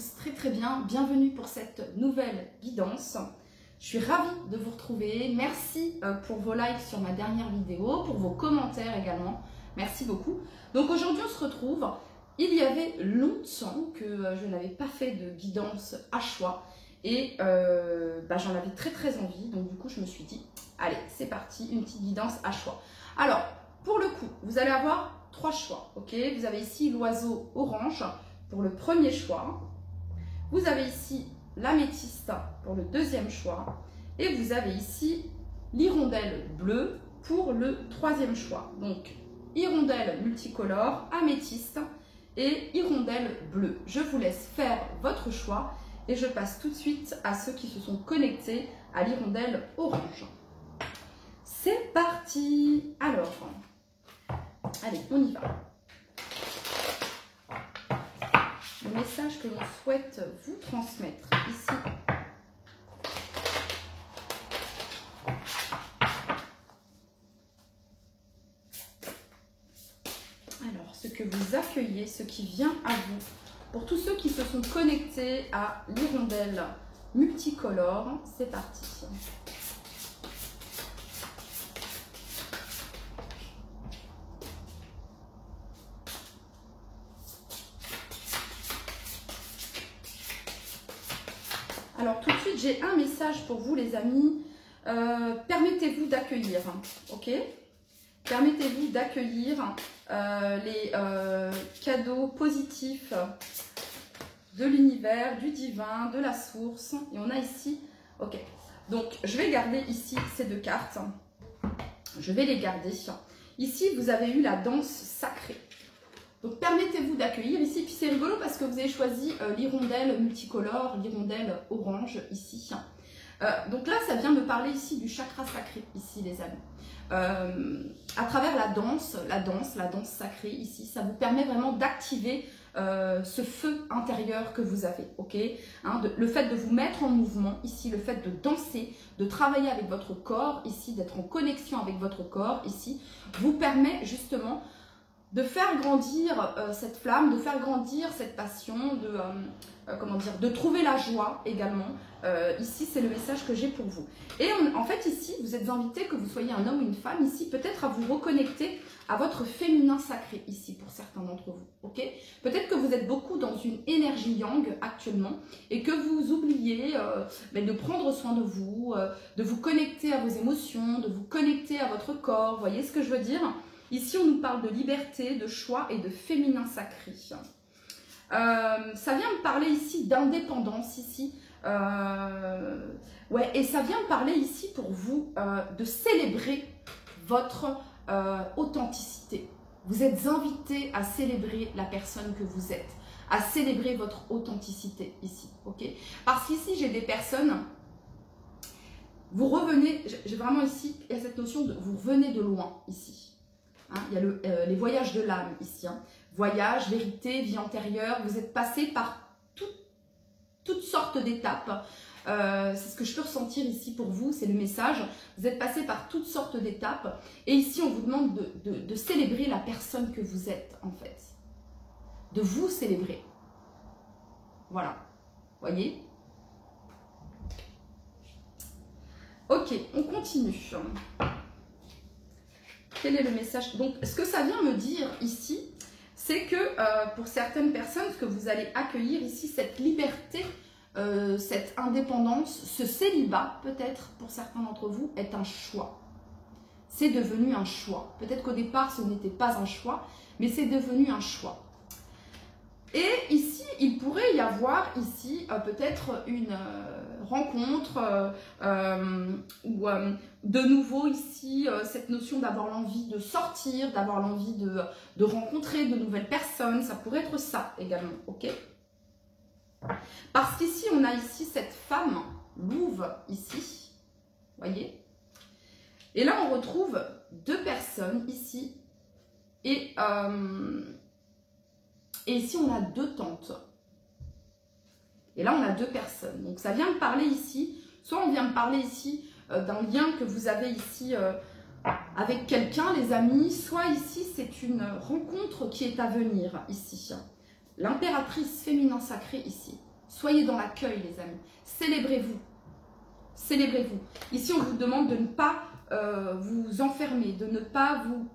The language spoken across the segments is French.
tous très très bien. Bienvenue pour cette nouvelle guidance. Je suis ravie de vous retrouver. Merci pour vos likes sur ma dernière vidéo, pour vos commentaires également. Merci beaucoup. Donc aujourd'hui, on se retrouve. Il y avait longtemps que je n'avais pas fait de guidance à choix et j'en avais très très envie. Donc du coup, je me suis dit, allez, c'est parti, une petite guidance à choix. Alors, pour le coup, vous allez avoir 3 choix, ok? Vous avez ici l'oiseau orange pour le premier choix. Vous avez ici l'améthyste pour le deuxième choix. Et vous avez ici l'hirondelle bleue pour le troisième choix. Donc, hirondelle multicolore, améthyste et hirondelle bleue. Je vous laisse faire votre choix et je passe tout de suite à ceux qui se sont connectés à l'hirondelle orange. C'est parti! Alors, allez, on y va. Le message que l'on souhaite vous transmettre ici. Alors, ce que vous accueillez, ce qui vient à vous. Pour tous ceux qui se sont connectés à l'hirondelle multicolore, c'est parti. Alors tout de suite, j'ai un message pour vous les amis. Permettez-vous d'accueillir, ok? Permettez-vous d'accueillir les cadeaux positifs de l'univers, du divin, de la source. Et on a ici, ok. Donc je vais garder ici ces 2 cartes. Je vais les garder. Ici, vous avez eu la danse sacrée. Donc permettez-vous d'accueillir ici, puis c'est rigolo parce que vous avez choisi l'hirondelle multicolore, l'hirondelle orange ici. Donc là, ça vient me parler ici du chakra sacré, ici les amis. À travers la danse sacrée ici, ça vous permet vraiment d'activer ce feu intérieur que vous avez, ok, le fait de vous mettre en mouvement ici, le fait de danser, de travailler avec votre corps ici, d'être en connexion avec votre corps ici, vous permet justement de faire grandir cette flamme, de faire grandir cette passion, de trouver la joie également. Ici, c'est le message que j'ai pour vous. Et en fait, ici, vous êtes invité, que vous soyez un homme ou une femme, ici, peut-être à vous reconnecter à votre féminin sacré, ici, pour certains d'entre vous. Ok? Peut-être que vous êtes beaucoup dans une énergie yang actuellement et que vous oubliez de prendre soin de vous connecter à vos émotions, de vous connecter à votre corps. Vous voyez ce que je veux dire? Ici, on nous parle de liberté, de choix et de féminin sacré. Ça vient me parler ici d'indépendance, ici. Et ça vient me parler ici pour vous de célébrer votre authenticité. Vous êtes invité à célébrer la personne que vous êtes, à célébrer votre authenticité ici, ok? Parce qu'ici, j'ai des personnes, vous revenez, j'ai vraiment ici, il y a cette notion de vous revenez de loin ici. Il y a les voyages de l'âme ici. Voyage, vérité, vie antérieure. Vous êtes passé par toutes sortes d'étapes. C'est ce que je peux ressentir ici pour vous. C'est le message. Vous êtes passé par toutes sortes d'étapes. Et ici, on vous demande de célébrer la personne que vous êtes, en fait. De vous célébrer. Voilà. Voyez? Ok, on continue. Quel est le message? Donc, ce que ça vient me dire ici, c'est que pour certaines personnes, ce que vous allez accueillir ici, cette liberté, cette indépendance, ce célibat, peut-être pour certains d'entre vous, est un choix. C'est devenu un choix. Peut-être qu'au départ, ce n'était pas un choix, mais c'est devenu un choix. Et ici, il pourrait y avoir ici peut-être une rencontre ou de nouveau ici cette notion d'avoir l'envie de sortir, d'avoir l'envie de rencontrer de nouvelles personnes. Ça pourrait être ça également, ok? Parce qu'ici, on a ici cette femme louve ici, voyez? Et là, on retrouve 2 personnes ici et ici, on a 2 tantes. Et là, on a 2 personnes. Donc, ça vient me parler ici. Soit on vient me parler ici d'un lien que vous avez ici avec quelqu'un, les amis. Soit ici, c'est une rencontre qui est à venir ici. L'impératrice féminin sacré ici. Soyez dans l'accueil, les amis. Célébrez-vous. Célébrez-vous. Ici, on vous demande de ne pas vous enfermer, de ne pas vous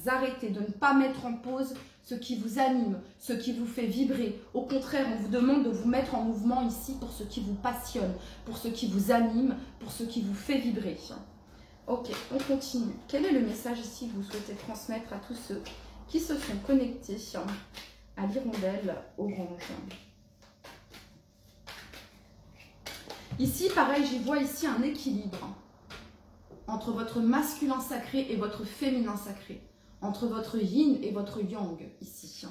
arrêter, de ne pas mettre en pause ce qui vous anime, ce qui vous fait vibrer. Au contraire, on vous demande de vous mettre en mouvement ici pour ce qui vous passionne, pour ce qui vous anime, pour ce qui vous fait vibrer. Ok, on continue. Quel est le message ici que vous souhaitez transmettre à tous ceux qui se sont connectés à l'hirondelle orange? Ici, pareil, j'y vois ici un équilibre entre votre masculin sacré et votre féminin sacré, entre votre yin et votre yang, ici.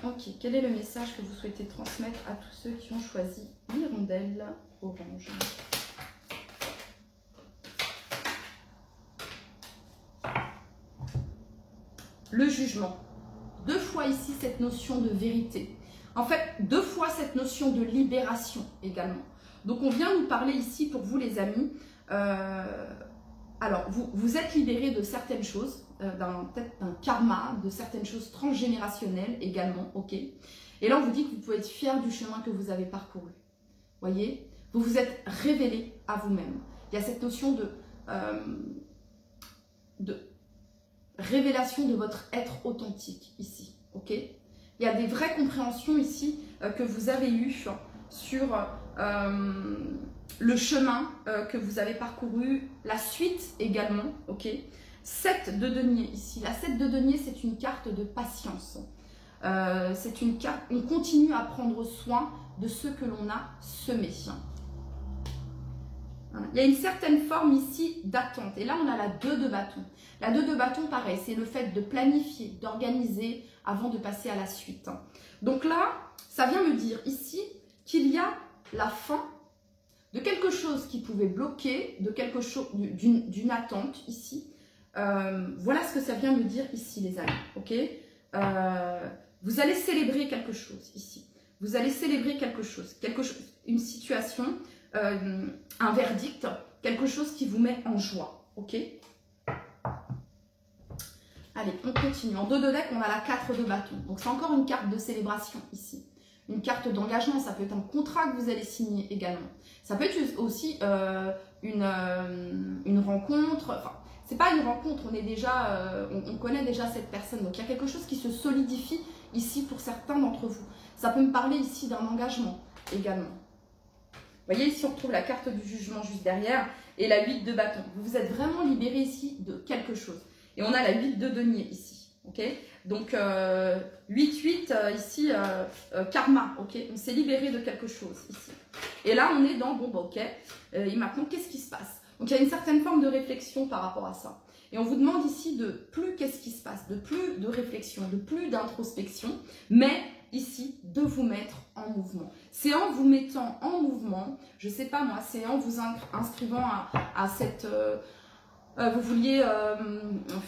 Ok, quel est le message que vous souhaitez transmettre à tous ceux qui ont choisi l'hirondelle orange? Le jugement. 2 fois ici cette notion de vérité. En fait, 2 fois cette notion de libération également. Donc, on vient nous parler ici pour vous, les amis. Alors, vous êtes libérés de certaines choses, peut-être d'un karma, de certaines choses transgénérationnelles également, ok. Et là, on vous dit que vous pouvez être fiers du chemin que vous avez parcouru. Voyez, vous vous êtes révélé à vous-même. Il y a cette notion de révélation de votre être authentique ici, ok. Il y a des vraies compréhensions ici que vous avez eues sur le chemin que vous avez parcouru, la suite également, ok. 7 de denier ici. La 7 de denier, c'est une carte de patience. C'est une carte, on continue à prendre soin de ce que l'on a semé. Il y a une certaine forme ici d'attente. Et là, on a la 2 de bâton. La 2 de bâton, pareil, c'est le fait de planifier, d'organiser avant de passer à la suite. Donc là, ça vient me dire ici qu'il y a la fin de quelque chose qui pouvait bloquer, de quelque chose, d'une attente ici. Voilà ce que ça vient me dire ici, les amis. Ok, vous allez célébrer quelque chose ici. Vous allez célébrer quelque chose, une situation, un verdict, quelque chose qui vous met en joie. Ok. Allez, on continue. En 2 de deck, on a la 4 de bâton. Donc, c'est encore une carte de célébration ici. Une carte d'engagement. Ça peut être un contrat que vous allez signer également. Ça peut être aussi une rencontre. Enfin, c'est pas une rencontre. On est déjà, on connaît déjà cette personne. Donc, il y a quelque chose qui se solidifie ici pour certains d'entre vous. Ça peut me parler ici d'un engagement également. Vous voyez, ici, on retrouve la carte du jugement juste derrière et la 8 de bâton. Vous vous êtes vraiment libéré ici de quelque chose. Et on a la 8 de denier ici, ok. Donc, 8-8 ici, karma, ok. On s'est libéré de quelque chose ici. Et là, on est dans, bon, bah, ok, et maintenant, qu'est-ce qui se passe? Donc, il y a une certaine forme de réflexion par rapport à ça. Et on vous demande ici de plus qu'est-ce qui se passe, de plus de réflexion, de plus d'introspection, mais ici, de vous mettre en mouvement. C'est en vous mettant en mouvement, je sais pas moi, c'est en vous inscrivant à cette... vous vouliez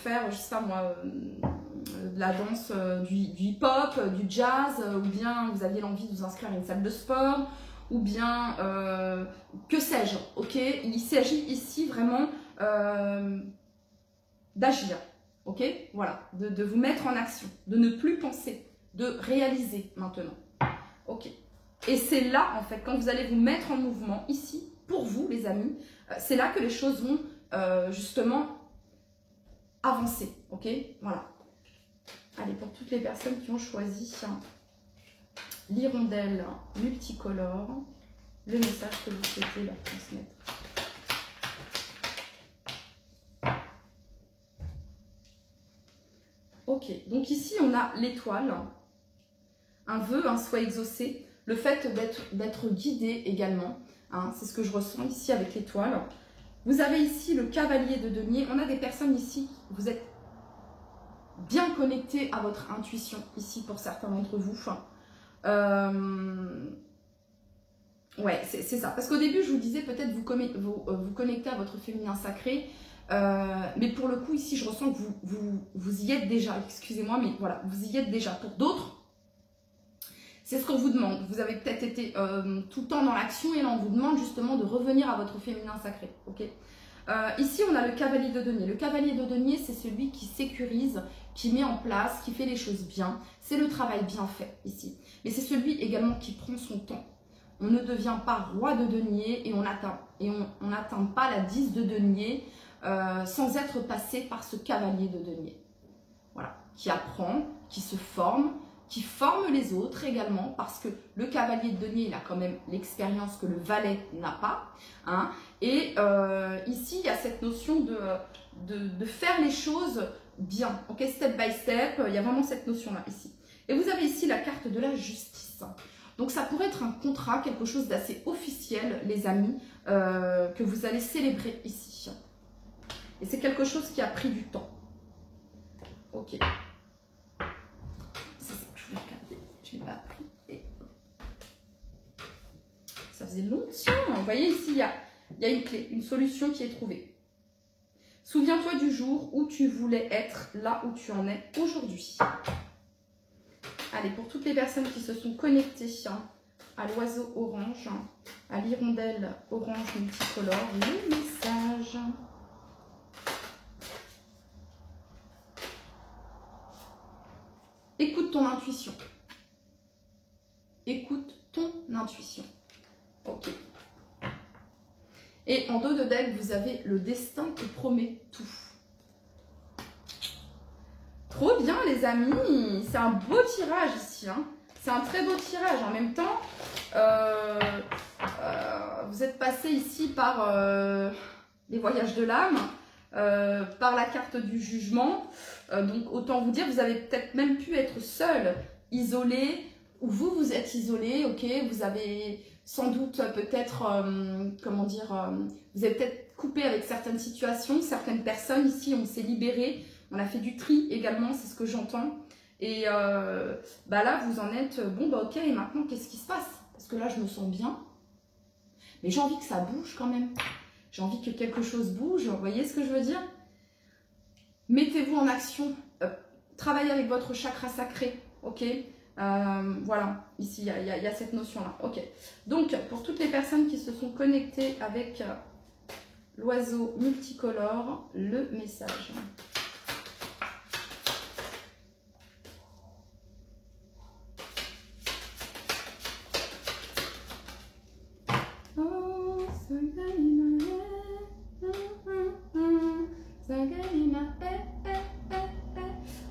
faire, je sais pas moi, de la danse, du hip-hop, du jazz, ou bien vous aviez l'envie de vous inscrire à une salle de sport, ou bien, que sais-je, ok. Il s'agit ici vraiment d'agir, ok. Voilà, de vous mettre en action, de ne plus penser, de réaliser maintenant, ok. Et c'est là, en fait, quand vous allez vous mettre en mouvement, ici, pour vous, les amis, c'est là que les choses vont justement avancer, ok. Voilà. Allez, pour toutes les personnes qui ont choisi l'hirondelle multicolore, le message que vous souhaitez leur transmettre. Ok, donc ici on a l'étoile, un vœu, un souhait exaucé, le fait d'être guidé également, hein, c'est ce que je ressens ici avec l'étoile. Vous avez ici le cavalier de denier. On a des personnes ici, vous êtes bien connectés à votre intuition, ici pour certains d'entre vous. Ouais, c'est ça. Parce qu'au début, je vous disais peut-être vous connectez à votre féminin sacré. Mais pour le coup, ici, je ressens que vous y êtes déjà. Excusez-moi, mais voilà, vous y êtes déjà. Pour d'autres, c'est ce qu'on vous demande. Vous avez peut-être été tout le temps dans l'action et là, on vous demande justement de revenir à votre féminin sacré. Ok. Ici, on a le cavalier de denier. Le cavalier de denier, c'est celui qui sécurise, qui met en place, qui fait les choses bien. C'est le travail bien fait ici. mais c'est celui également qui prend son temps. On ne devient pas roi de denier et on n'atteint pas la 10 de denier sans être passé par ce cavalier de denier. Voilà, qui apprend, qui se forme, qui forme les autres également, parce que le cavalier de denier, il a quand même l'expérience que le valet n'a pas. Hein, et ici, il y a cette notion de faire les choses bien, ok, step by step, il y a vraiment cette notion-là ici. Et vous avez ici la carte de la justice. Donc ça pourrait être un contrat, quelque chose d'assez officiel, les amis, que vous allez célébrer ici. Et c'est quelque chose qui a pris du temps. Ok. C'est ça que je voulais regarder. Je l'ai pas pris. Et... ça faisait longtemps. Vous voyez ici, il y a une clé, une solution qui est trouvée. Souviens-toi du jour où tu voulais être là où tu en es aujourd'hui. Allez, pour toutes les personnes qui se sont connectées à l'oiseau orange, à l'hirondelle orange multicolore, le message. Écoute ton intuition. Écoute ton intuition. Ok. Et en dos de deck, vous avez le destin qui promet tout. Trop bien les amis, c'est un beau tirage ici, hein. C'est un très beau tirage. En même temps, vous êtes passé ici par les voyages de l'âme, par la carte du jugement. Donc autant vous dire, vous avez peut-être même pu être seul, isolé, ou vous êtes isolé, ok. Vous avez sans doute peut-être, comment dire, vous avez peut-être coupé avec certaines situations, certaines personnes ici, on s'est libéré. On a fait du tri également, c'est ce que j'entends. Et là, vous en êtes, bon, ok, et maintenant, qu'est-ce qui se passe? Parce que là, je me sens bien. Mais j'ai envie que ça bouge quand même. J'ai envie que quelque chose bouge. Vous voyez ce que je veux dire? Mettez-vous en action. Travaillez avec votre chakra sacré, ok? Voilà, ici, il y a cette notion-là. Ok. Donc, pour toutes les personnes qui se sont connectées avec l'oiseau multicolore, le message.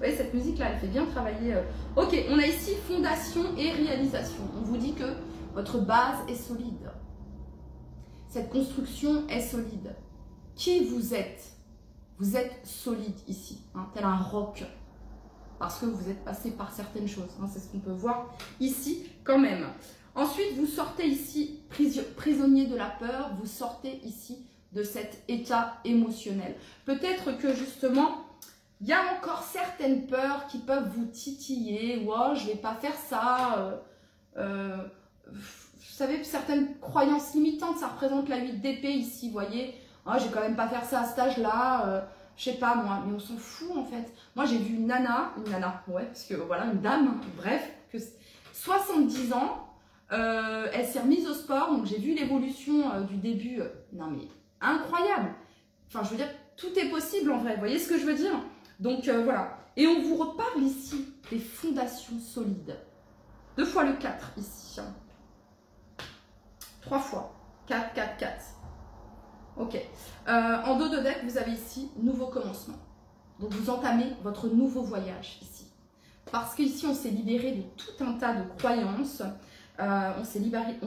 Oui, cette musique-là, elle fait bien travailler. Ok, on a ici fondation et réalisation. On vous dit que votre base est solide. Cette construction est solide. Qui vous êtes solide ici, hein, tel un roc. Parce que vous êtes passé par certaines choses. Hein, c'est ce qu'on peut voir ici quand même. Ensuite, vous sortez ici prisonnier de la peur. Vous sortez ici de cet état émotionnel. Peut-être que justement, il y a encore certaines peurs qui peuvent vous titiller. Ouais, je ne vais pas faire ça. Vous savez, certaines croyances limitantes, ça représente la 8 d'épée ici, vous voyez. Oh, je vais quand même pas faire ça à cet âge-là. Je sais pas moi, mais on s'en fout en fait. Moi, j'ai vu une nana, ouais, parce que voilà, une dame, bref, que 70 ans, elle s'est remise au sport, donc j'ai vu l'évolution du début. Non mais, incroyable. Enfin, je veux dire, tout est possible en vrai, vous voyez ce que je veux dire? Donc voilà. Et on vous reparle ici des fondations solides. 2 fois le 4 ici. 3 fois. 4, 4, 4. Ok. En dos de deck, vous avez ici nouveau commencement. Donc vous entamez votre nouveau voyage ici. Parce qu'ici, on s'est libéré de tout un tas de croyances. On s'est libéré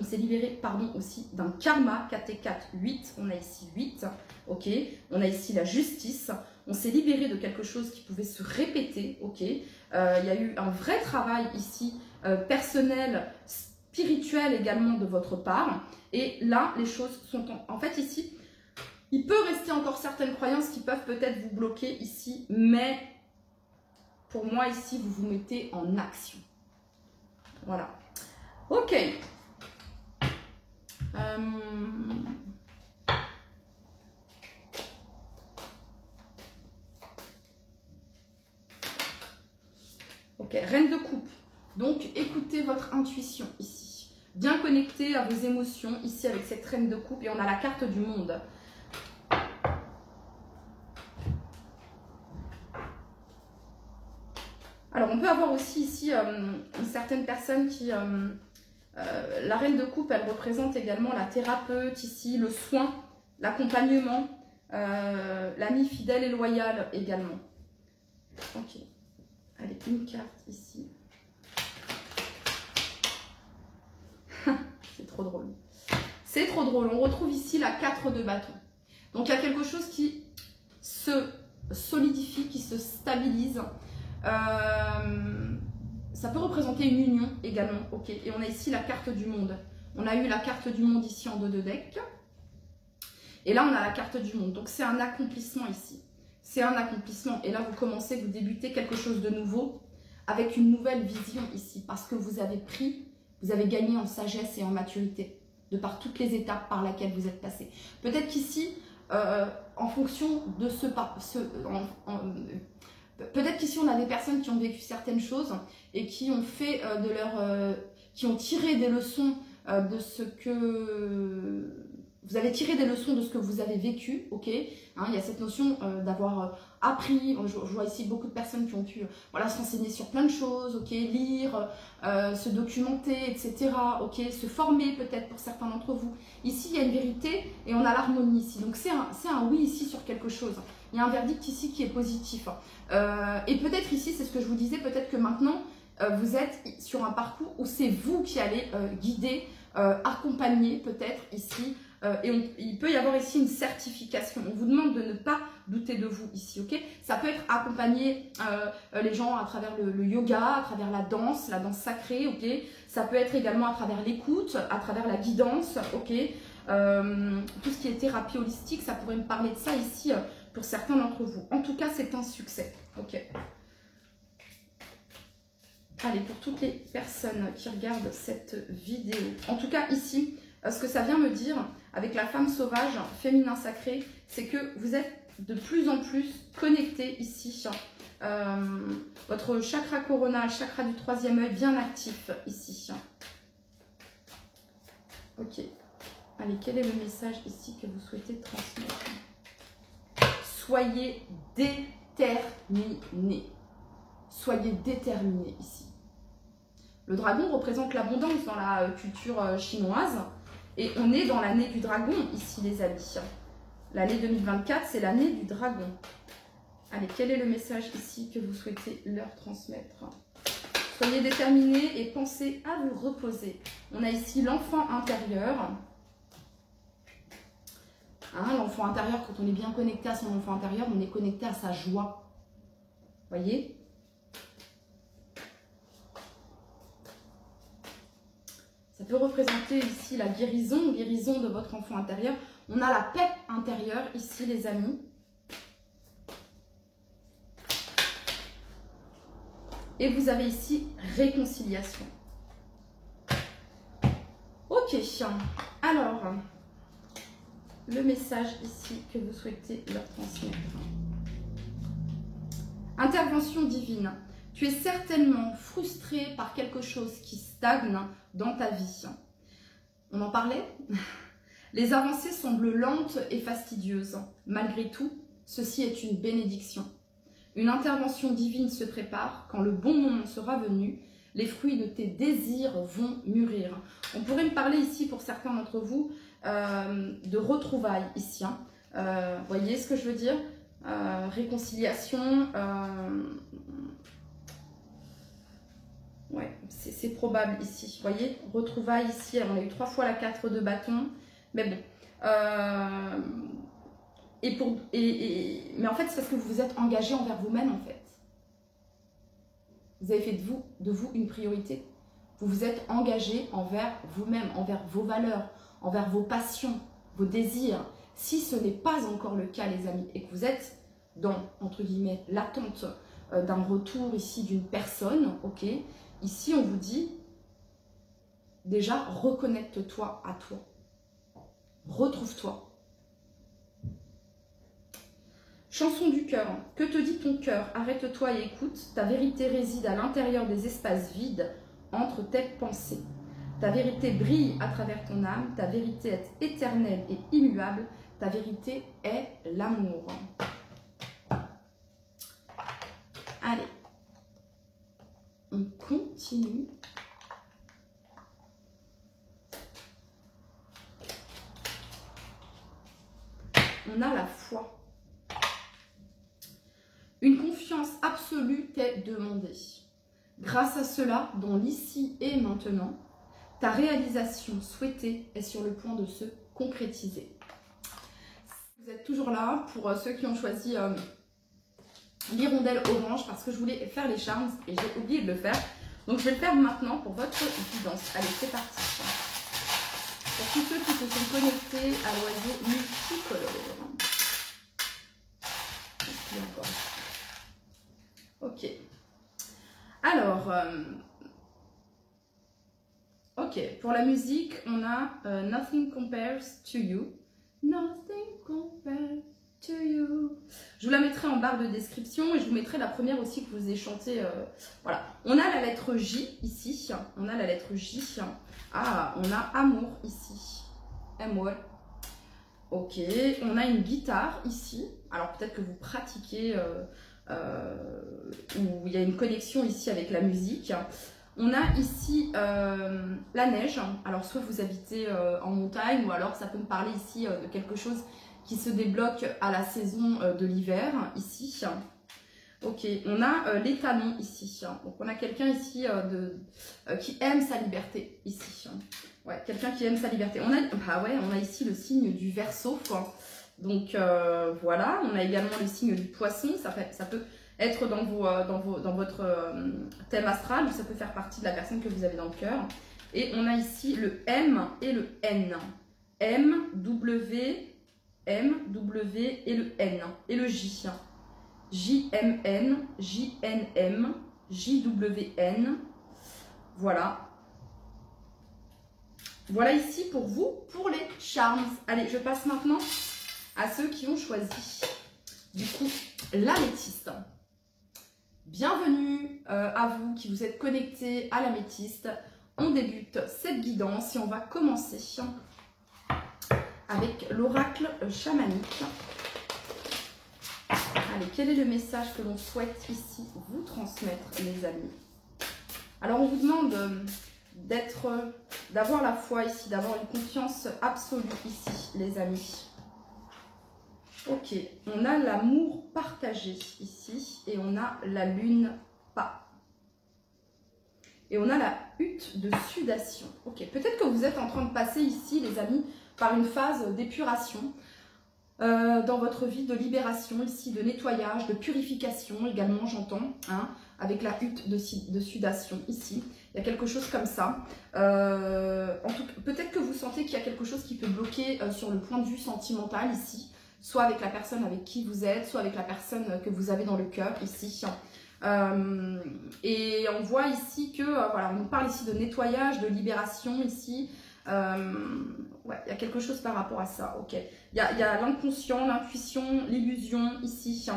aussi d'un karma, 4 et 4, 8. On a ici 8. Ok. On a ici la justice. On s'est libéré de quelque chose qui pouvait se répéter. Ok. Il y a eu un vrai travail ici, personnel, spirituel également de votre part. Et là, les choses sont en fait ici. Il peut rester encore certaines croyances qui peuvent peut-être vous bloquer ici, mais pour moi ici, vous vous mettez en action. Voilà. Ok. Ok, reine de coupe. Donc, écoutez votre intuition ici. Bien connecté à vos émotions ici avec cette reine de coupe. Et on a la carte du monde. Alors, on peut avoir aussi ici une certaine personne qui... la reine de coupe, elle représente également la thérapeute ici, le soin, l'accompagnement, l'ami fidèle et loyal également. Ok. Allez, une carte ici. C'est trop drôle. C'est trop drôle. On retrouve ici la 4 de bâton. Donc, il y a quelque chose qui se solidifie, qui se stabilise. Ça peut représenter une union également. Ok. Et on a ici la carte du monde. On a eu la carte du monde ici en 2 de deck. Et là, on a la carte du monde. Donc, c'est un accomplissement ici. C'est un accomplissement. Et là, vous commencez, vous débutez quelque chose de nouveau avec une nouvelle vision ici. Parce que vous avez gagné en sagesse et en maturité de par toutes les étapes par lesquelles vous êtes passé. Peut-être qu'ici, en fonction de peut-être qu'ici, on a des personnes qui ont vécu certaines choses et qui ont fait qui ont tiré des leçons de ce que... Vous avez tiré des leçons de ce que vous avez vécu, ok, hein, il y a cette notion d'avoir appris. Je vois ici beaucoup de personnes qui ont pu voilà, s'enseigner sur plein de choses, ok, lire, se documenter, etc. Ok, se former peut-être pour certains d'entre vous. Ici, il y a une vérité et on a l'harmonie ici. Donc, c'est un oui ici sur quelque chose. Il y a un verdict ici qui est positif. Et peut-être ici, c'est ce que je vous disais, peut-être que maintenant, vous êtes sur un parcours où c'est vous qui allez guider, accompagner peut-être ici. Il peut y avoir ici une certification. On vous demande de ne pas douter de vous ici, ok? Ça peut être accompagner les gens à travers le yoga, à travers la danse sacrée, ok? Ça peut être également à travers l'écoute, à travers la guidance, ok? Tout ce qui est thérapie holistique, ça pourrait me parler de ça ici pour certains d'entre vous. En tout cas, c'est un succès, ok? Allez, pour toutes les personnes qui regardent cette vidéo, en tout cas ici, ce que ça vient me dire avec la femme sauvage, féminin sacré, c'est que vous êtes de plus en plus connecté ici. Votre chakra coronal, chakra du 3e œil, bien actif ici. Ok. Allez, quel est le message ici que vous souhaitez transmettre? Soyez déterminés. Soyez déterminés ici. Le dragon représente l'abondance dans la culture chinoise. Et on est dans l'année du dragon ici, les amis. L'année 2024, c'est l'année du dragon. Allez, quel est le message ici que vous souhaitez leur transmettre? Soyez déterminés et pensez à vous reposer. On a ici l'enfant intérieur. Hein, l'enfant intérieur, quand on est bien connecté à son enfant intérieur, on est connecté à sa joie. Voyez? Ça peut représenter ici la guérison de votre enfant intérieur. On a la paix intérieure ici, les amis. Et vous avez ici réconciliation. Ok, alors, le message ici que vous souhaitez leur transmettre. Intervention divine. Tu es certainement frustré par quelque chose qui stagne dans ta vie. On en parlait? Les avancées semblent lentes et fastidieuses. Malgré tout, ceci est une bénédiction. Une intervention divine se prépare. Quand le bon moment sera venu, les fruits de tes désirs vont mûrir. On pourrait me parler ici, pour certains d'entre vous, de retrouvailles ici. Voyez ce que je veux dire? Réconciliation. Ouais, c'est probable ici. Vous voyez, retrouvailles ici. On a eu 3 fois la 4 de bâton. Mais bon. Mais en fait, c'est parce que vous vous êtes engagé envers vous-même, en fait. Vous avez fait de vous une priorité. Vous vous êtes engagé envers vous-même, envers vos valeurs, envers vos passions, vos désirs. Si ce n'est pas encore le cas, les amis, et que vous êtes dans, entre guillemets, l'attente d'un retour ici d'une personne, ok, ici, on vous dit, déjà, reconnecte-toi à toi. Retrouve-toi. Chanson du cœur. Que te dit ton cœur? Arrête-toi et écoute. Ta vérité réside à l'intérieur des espaces vides entre tes pensées. Ta vérité brille à travers ton âme. Ta vérité est éternelle et immuable. Ta vérité est l'amour. Allez. on continue. On a la foi. Une confiance absolue t'est demandée. Grâce à cela, dans l'ici et maintenant, ta réalisation souhaitée est sur le point de se concrétiser. Vous êtes toujours là pour ceux qui ont choisi l'hirondelle orange parce que je voulais faire les charms et j'ai oublié de le faire. Donc je vais le faire maintenant pour votre guidance. Allez, c'est parti. Pour tous ceux qui se sont connectés à l'oiseau multicolore. Ok. Alors, ok, pour la musique, on a Nothing Compares to You. Nothing compares to you. Je vous la mettrai en barre de description et je vous mettrai la première aussi que je vous ai chantée. Voilà. On a la lettre J ici. On a la lettre J. Ah, on a amour ici. Amour. Ok. On a une guitare ici. Alors peut-être que vous pratiquez où il y a une connexion ici avec la musique. On a ici la neige. Alors soit vous habitez en montagne ou alors ça peut me parler ici de quelque chose qui se débloque à la saison de l'hiver ici. Ok, on a les canons ici. Donc on a quelqu'un ici qui aime sa liberté ici. Ouais, quelqu'un qui aime sa liberté. On a ici le signe du Verseau, quoi. Donc voilà, on a également le signe du Poisson. Ça peut être dans votre thème astral ou ça peut faire partie de la personne que vous avez dans le cœur. Et on a ici le M et le N. M, W et le N. Et le J. JMN, JNM, JWN. Voilà. Voilà ici pour vous, pour les charms. Allez, je passe maintenant à ceux qui ont choisi, du coup, l'améthyste. Bienvenue à vous qui vous êtes connectés à l'améthyste. On débute cette guidance et on va commencer avec l'oracle chamanique. Allez, quel est le message que l'on souhaite ici vous transmettre, les amis? Alors, on vous demande d'avoir la foi ici, d'avoir une confiance absolue ici, les amis. Ok, on a l'amour partagé ici et on a la lune pas. Et on a la hutte de sudation. Ok, peut-être que vous êtes en train de passer ici, les amis, par une phase d'épuration dans votre vie, de libération ici, de nettoyage, de purification également, j'entends, hein, avec la hutte de sudation ici. Il y a quelque chose comme ça. Peut-être que vous sentez qu'il y a quelque chose qui peut bloquer sur le point de vue sentimental ici, soit avec la personne avec qui vous êtes, soit avec la personne que vous avez dans le cœur ici. Et on voit ici que, voilà, on parle ici de nettoyage, de libération ici. Ouais, il y a quelque chose par rapport à ça, ok. Il y a l'inconscient, l'intuition, l'illusion ici.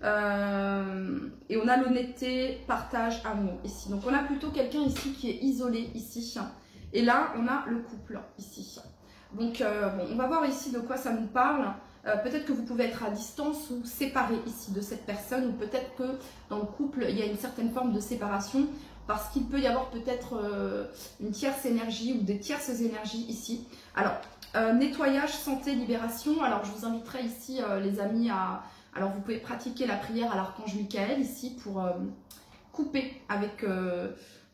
Et on a l'honnêteté, partage, amour ici. Donc on a plutôt quelqu'un ici qui est isolé ici. Et là, on a le couple ici. Donc bon, on va voir ici de quoi ça nous parle. Peut-être que vous pouvez être à distance ou séparé ici de cette personne, ou peut-être que dans le couple, il y a une certaine forme de séparation parce qu'il peut y avoir peut-être une tierce énergie ou des tierces énergies ici. Alors, nettoyage, santé, libération. Alors, je vous inviterai ici, les amis, alors vous pouvez pratiquer la prière à l'archange Michael ici pour couper avec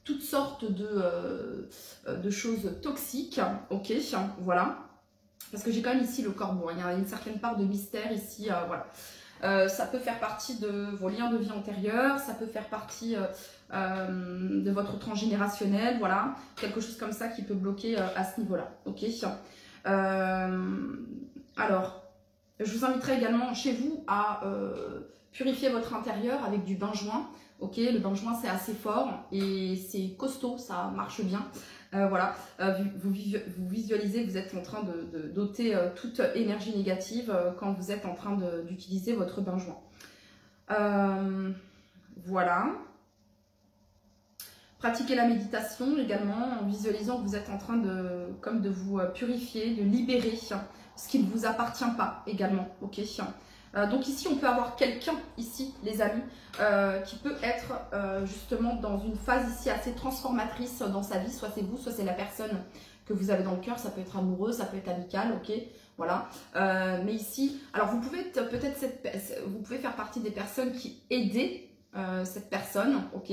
toutes sortes de choses toxiques. Ok, voilà. Parce que j'ai quand même ici le corbeau, hein. Il y a une certaine part de mystère ici, voilà. Ça peut faire partie de vos liens de vie antérieurs, ça peut faire partie de votre transgénérationnel, voilà. Quelque chose comme ça qui peut bloquer à ce niveau-là, ok. Alors, je vous inviterai également chez vous à purifier votre intérieur avec du bain-joint, ok. Le bain-joint, c'est assez fort et c'est costaud, ça marche bien. Voilà, vous visualisez que vous êtes en train de doter toute énergie négative quand vous êtes en train d'utiliser votre bain-joint. Voilà. Pratiquez la méditation également en visualisant que vous êtes en train de vous purifier, de libérer ce qui ne vous appartient pas également. Ok. Donc ici, on peut avoir quelqu'un, ici, les amis, qui peut être justement dans une phase ici assez transformatrice dans sa vie. Soit c'est vous, soit c'est la personne que vous avez dans le cœur. Ça peut être amoureux, ça peut être amical, ok, voilà. Mais ici, alors vous pouvez peut-être, vous pouvez faire partie des personnes qui aidaient cette personne, ok.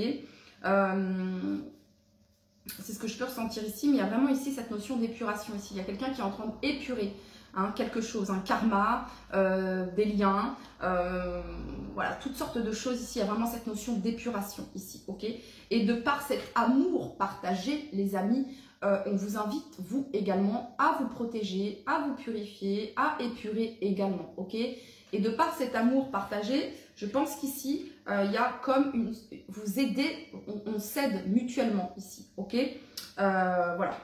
C'est ce que je peux ressentir ici, mais il y a vraiment ici cette notion d'épuration ici. Il y a quelqu'un qui est en train d'épurer quelque chose, un karma, des liens, voilà, toutes sortes de choses ici. Il y a vraiment cette notion d'épuration ici, ok. Et de par cet amour partagé, les amis, on vous invite, vous également, à vous protéger, à vous purifier, à épurer également, ok. Et de par cet amour partagé, je pense qu'ici, il y a comme vous aidez, on s'aide mutuellement ici, ok. Voilà.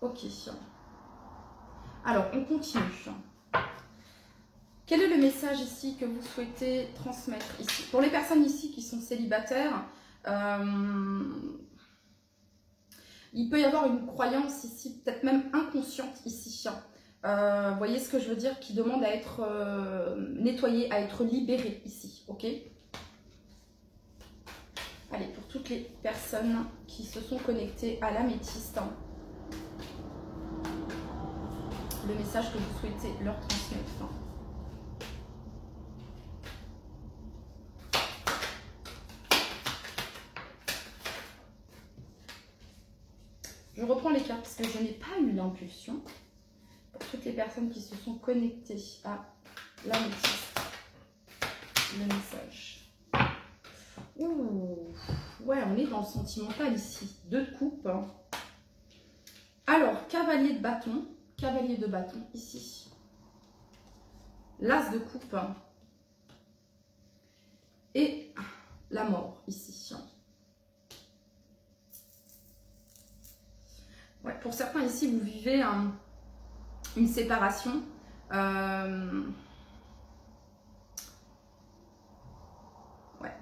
Ok. Alors, on continue. Quel est le message ici que vous souhaitez transmettre ici? Pour les personnes ici qui sont célibataires, il peut y avoir une croyance ici, peut-être même inconsciente ici. Vous voyez ce que je veux dire? Qui demande à être nettoyée, à être libérée ici, ok? Allez, pour toutes les personnes qui se sont connectées à l'améthyste, le message que vous souhaitez leur transmettre. Je reprends les cartes parce que je n'ai pas eu l'impulsion. Pour toutes les personnes qui se sont connectées à l'améthyste, le message. Ouh, ouais, on est dans le sentimental ici. 2 de coupe. Alors, cavalier de bâton ici. L'as de coupe et la mort ici. Ouais, pour certains ici, vous vivez une séparation. Ouais.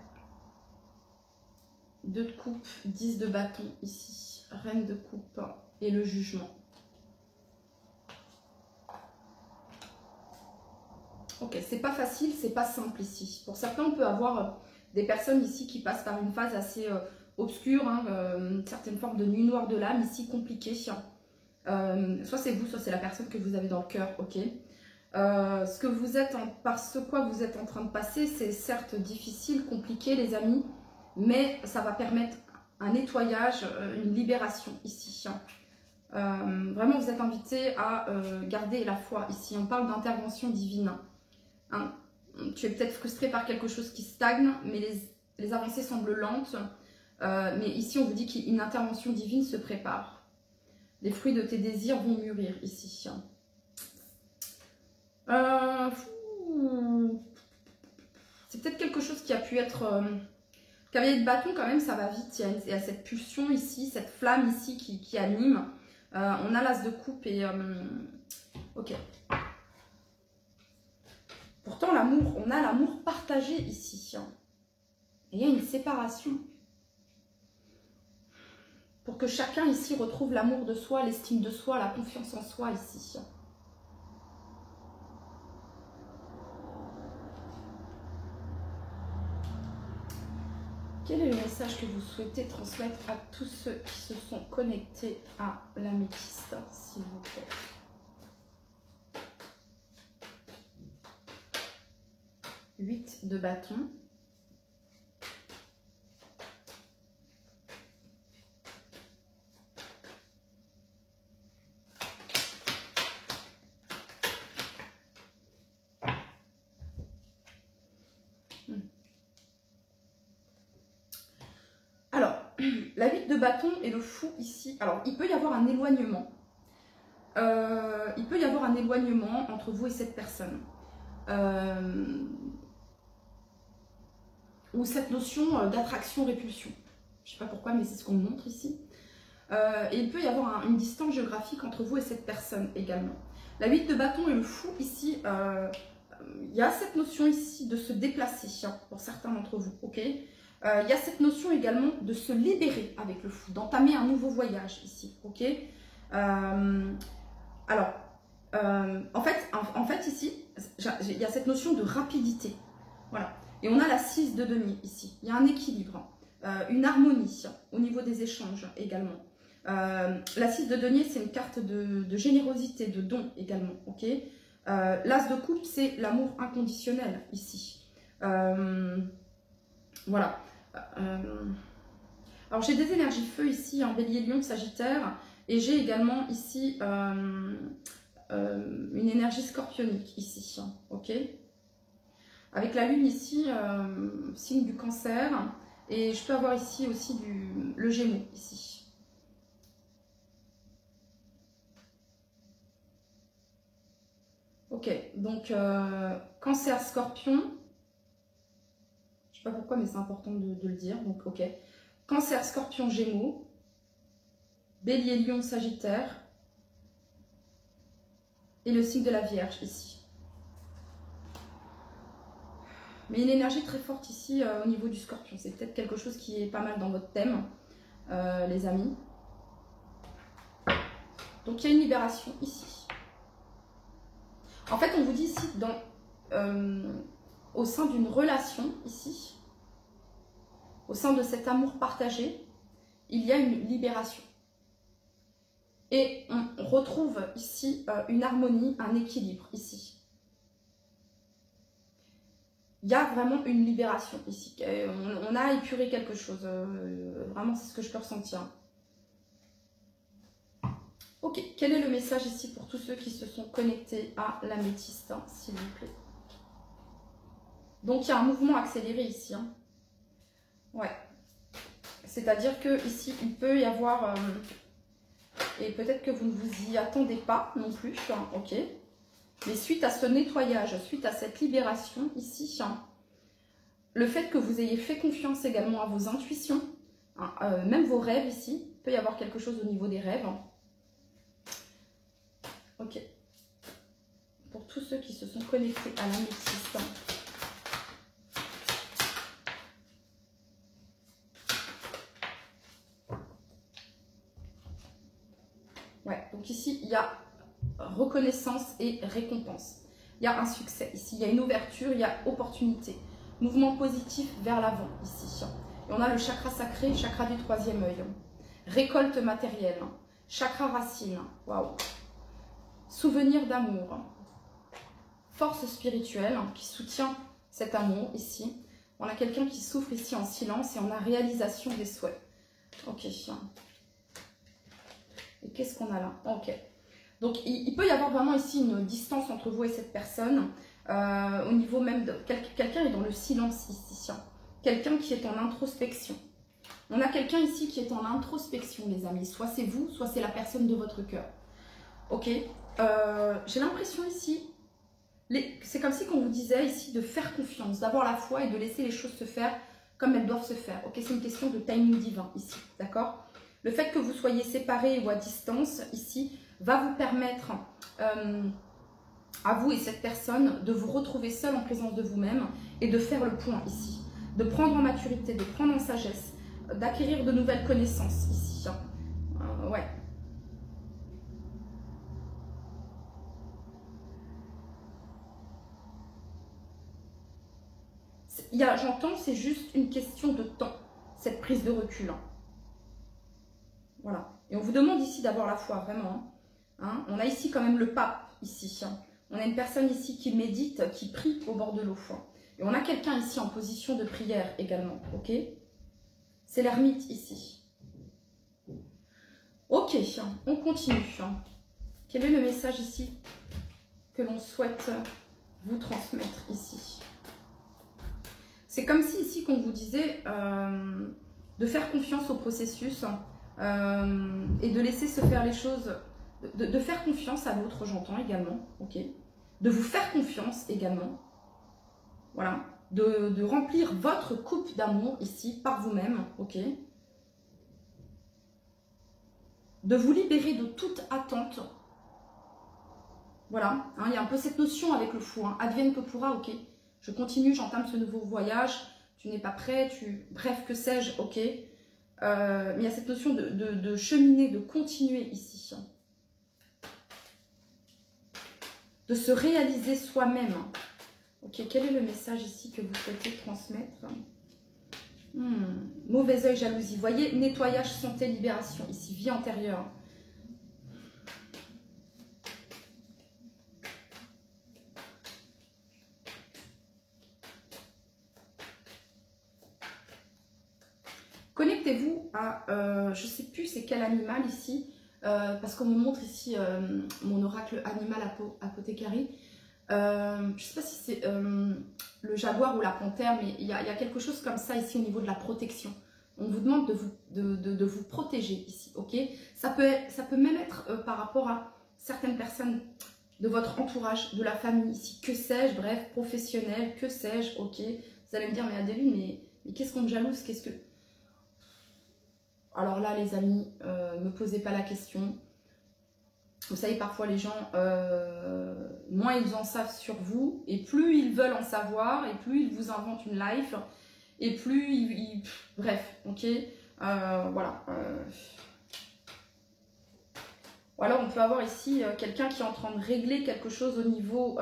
2 de coupe, 10 de bâton ici, reine de coupe et le jugement. Ok, c'est pas facile, c'est pas simple ici. Pour certains, on peut avoir des personnes ici qui passent par une phase assez obscure, une certaine forme de nuit noire de l'âme ici, compliquée. Soit c'est vous, soit c'est la personne que vous avez dans le cœur, ok. Ce que vous êtes, par ce quoi vous êtes en train de passer, c'est certes difficile, compliqué les amis, mais ça va permettre un nettoyage, une libération ici. Vraiment, vous êtes invité à garder la foi ici. On parle d'intervention divine. Tu es peut-être frustré par quelque chose qui stagne, mais les avancées semblent lentes. Mais ici, on vous dit qu'une intervention divine se prépare. Les fruits de tes désirs vont mûrir ici. C'est peut-être quelque chose qui a pu être... cavalier de bâton, quand même, ça va vite. Il y a cette pulsion ici, cette flamme ici qui anime. On a l'as de coupe et... ok. Pourtant, l'amour, on a l'amour partagé ici. Et il y a une séparation. Pour que chacun ici retrouve l'amour de soi, l'estime de soi, la confiance en soi ici. Quel est le message que vous souhaitez transmettre à tous ceux qui se sont connectés à l'améthyste, s'il vous plaît? Huit de bâton. Alors, la 8 de bâton et le fou ici. Alors, il peut y avoir un éloignement. Il peut y avoir un éloignement entre vous et cette personne. Ou cette notion d'attraction-répulsion. Je ne sais pas pourquoi, mais c'est ce qu'on me montre ici. Et il peut y avoir une distance géographique entre vous et cette personne également. La 8 de bâton et le fou ici, il y a cette notion ici de se déplacer, pour certains d'entre vous, ok. Il y a cette notion également de se libérer avec le fou, d'entamer un nouveau voyage ici, ok. Alors, En fait, ici, il y a cette notion de rapidité. Voilà. Et on a la 6 de denier ici. Il y a un équilibre, une harmonie au niveau des échanges également. La 6 de denier, c'est une carte de générosité, de don également. Ok. L'as de coupe, c'est l'amour inconditionnel ici. Voilà. Alors j'ai des énergies feu ici, en bélier, lion, sagittaire. Et j'ai également ici une énergie scorpionique ici. Ok. Avec la lune ici, signe du cancer. Et je peux avoir ici aussi le gémeaux ici. Ok, donc cancer, scorpion. Je ne sais pas pourquoi, mais c'est important de le dire. Donc ok. Cancer, scorpion, gémeaux. Bélier, lion, sagittaire. Et le signe de la Vierge ici. Mais une énergie très forte ici au niveau du scorpion. C'est peut-être quelque chose qui est pas mal dans votre thème, les amis. Donc il y a une libération ici. En fait, on vous dit ici, au sein d'une relation ici, au sein de cet amour partagé, il y a une libération. Et on retrouve ici une harmonie, un équilibre ici. Il y a vraiment une libération ici. On a épuré quelque chose. Vraiment, c'est ce que je peux ressentir. Ok, quel est le message ici pour tous ceux qui se sont connectés à l'améthyste, hein, s'il vous plaît? Donc, il y a un mouvement accéléré ici. Hein. Ouais. C'est-à-dire que ici, il peut y avoir... et peut-être que vous ne vous y attendez pas non plus. Hein, ok. Mais suite à ce nettoyage, suite à cette libération ici, hein, le fait que vous ayez fait confiance également à vos intuitions, hein, même vos rêves ici, il peut y avoir quelque chose au niveau des rêves. Hein. Ok. Pour tous ceux qui se sont connectés à l'améthyste. Ouais, donc ici, il y a reconnaissance et récompense. Il y a un succès ici, il y a une ouverture, il y a opportunité. Mouvement positif vers l'avant ici. Et on a le chakra sacré, chakra du troisième œil. Récolte matérielle. Chakra racine. Waouh. Souvenir d'amour. Force spirituelle qui soutient cet amour ici. On a quelqu'un qui souffre ici en silence et on a réalisation des souhaits. Ok. Et qu'est-ce qu'on a là? Ok. Donc, il peut y avoir vraiment ici une distance entre vous et cette personne. Au niveau même de... Quelqu'un est dans le silence ici. Quelqu'un qui est en introspection. On a quelqu'un ici qui est en introspection, les amis. Soit c'est vous, soit c'est la personne de votre cœur. Ok. J'ai l'impression ici... C'est comme si on vous disait ici de faire confiance, d'avoir la foi et de laisser les choses se faire comme elles doivent se faire. Ok, c'est une question de timing divin ici, d'accord? Le fait que vous soyez séparés ou à distance ici va vous permettre à vous et cette personne de vous retrouver seul en présence de vous-même et de faire le point ici, de prendre en maturité, de prendre en sagesse, d'acquérir de nouvelles connaissances ici. Ouais. J'entends, c'est juste une question de temps, cette prise de recul. Hein. Voilà. Et on vous demande ici d'avoir la foi, vraiment. Hein. On a ici quand même le pape, ici. Hein. On a une personne ici qui médite, qui prie au bord de l'eau. Et on a quelqu'un ici en position de prière également. Ok. C'est l'ermite ici. Ok, on continue. Quel est le message ici que l'on souhaite vous transmettre ici? C'est comme si ici qu'on vous disait de faire confiance au processus et de laisser se faire les choses, de faire confiance à l'autre, j'entends également, ok. De vous faire confiance également, voilà, de remplir votre coupe d'amour ici par vous-même, ok. De vous libérer de toute attente, voilà, hein, il y a un peu cette notion avec le fou, hein, advienne que pourra, ok. Je continue, j'entame ce nouveau voyage, tu n'es pas prêt, bref, que sais-je, ok. Mais il y a cette notion de cheminer, de continuer ici. de se réaliser soi-même. Ok, quel est le message ici que vous souhaitez transmettre? Mauvais œil, jalousie. Vous voyez, nettoyage, santé, libération. Ici, vie antérieure. Connectez-vous à, je ne sais plus c'est quel animal ici, parce qu'on me montre ici mon oracle animal apothécaire. Je ne sais pas si c'est le jaguar ou la panthère, mais il y a quelque chose comme ça ici au niveau de la protection. On vous demande de vous protéger ici, ok? Ça peut même être par rapport à certaines personnes de votre entourage, de la famille ici, que sais-je, bref, professionnel, que sais-je, ok? Vous allez me dire, mais Adéline, mais qu'est-ce qu'on me jalouse, qu'est-ce que... Alors là, les amis, ne me posez pas la question. Vous savez, parfois les gens, moins ils en savent sur vous, et plus ils veulent en savoir, et plus ils vous inventent une life, et plus bref, ok, voilà. Ou alors on peut avoir ici quelqu'un qui est en train de régler quelque chose au niveau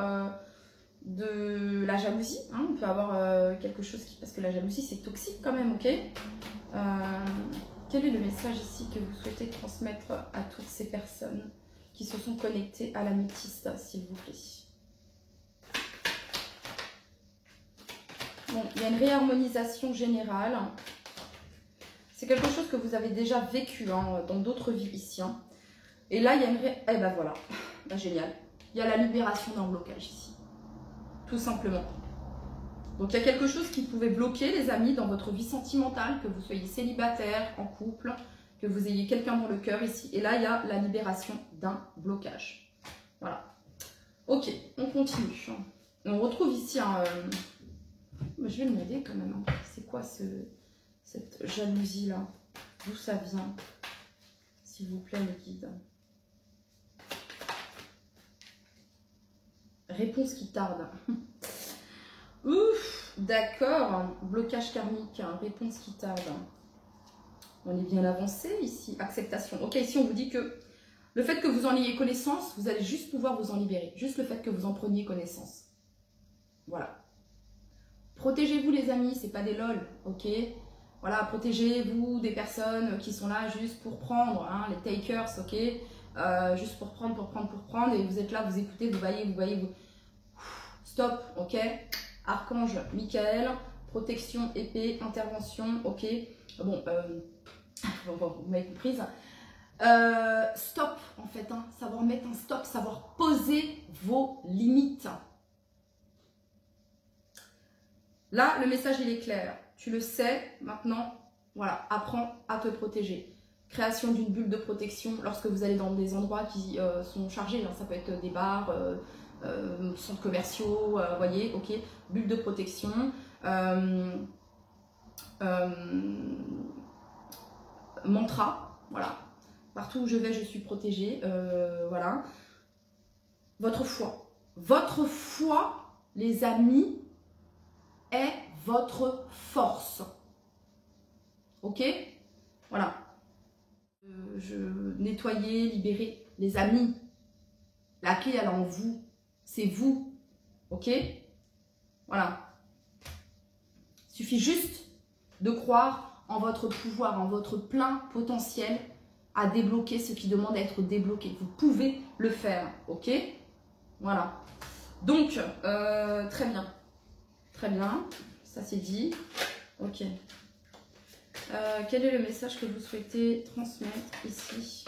de la jalousie. Hein. On peut avoir quelque chose qui... Parce que la jalousie, c'est toxique quand même, ok. Quel est le message ici que vous souhaitez transmettre à toutes ces personnes qui se sont connectées à l'améthyste, s'il vous plaît? Bon, il y a une réharmonisation générale. C'est quelque chose que vous avez déjà vécu hein, dans d'autres vies ici. Hein. Et là, il y a une... Eh ben voilà, ben, génial. Il y a la libération d'un blocage ici. Tout simplement. Donc, il y a quelque chose qui pouvait bloquer, les amis, dans votre vie sentimentale, que vous soyez célibataire, en couple, que vous ayez quelqu'un dans le cœur ici. Et là, il y a la libération d'un blocage. Voilà. Ok, on continue. On retrouve ici un... Je vais demander quand même, hein, c'est quoi cette jalousie-là? D'où ça vient? S'il vous plaît, le guide. Réponse qui tarde. Ouf, d'accord. Blocage karmique, réponse qui tarde. On est bien avancé ici. Acceptation. Ok, ici on vous dit que le fait que vous en ayez connaissance, vous allez juste pouvoir vous en libérer. Juste le fait que vous en preniez connaissance. Voilà. Protégez-vous les amis, c'est pas des lol, ok? Voilà, protégez-vous des personnes qui sont là juste pour prendre, hein, les takers, ok? Juste pour prendre, et vous êtes là, vous écoutez, vous voyez, stop, ok? Archange Michael, protection, épée, intervention, ok? Bon, vous m'avez comprise. Stop, en fait, hein, savoir mettre un stop, savoir poser vos limites. Là, le message, il est clair. Tu le sais, maintenant, voilà, apprends à te protéger. Création d'une bulle de protection lorsque vous allez dans des endroits qui sont chargés. Hein, ça peut être des bars, centres commerciaux, voyez, ok. Bulle de protection. Mantra, voilà. Partout où je vais, je suis protégée. Voilà. Votre foi, les amis, est votre force. Ok? Voilà. Je nettoyer, libérer les amis. La clé, elle est en vous. C'est vous. Ok? Voilà. Il suffit juste de croire en votre pouvoir, en votre plein potentiel à débloquer ce qui demande à être débloqué. Vous pouvez le faire. Ok? Voilà. Donc, très bien. Très bien, ça c'est dit. Ok. Quel est le message que vous souhaitez transmettre ici?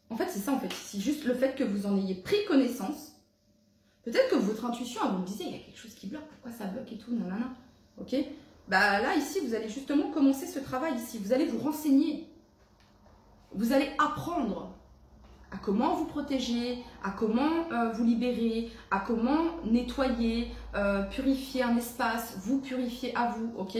En fait, c'est ça en fait. C'est juste le fait que vous en ayez pris connaissance. Peut-être que votre intuition, elle vous me disait, il y a quelque chose qui bloque, pourquoi ça bloque et tout, nanana. Ok. Bah là, ici, vous allez justement commencer ce travail ici. Vous allez vous renseigner. Vous allez apprendre à comment vous protéger, à comment vous libérer, à comment nettoyer, purifier un espace, vous purifier à vous, ok?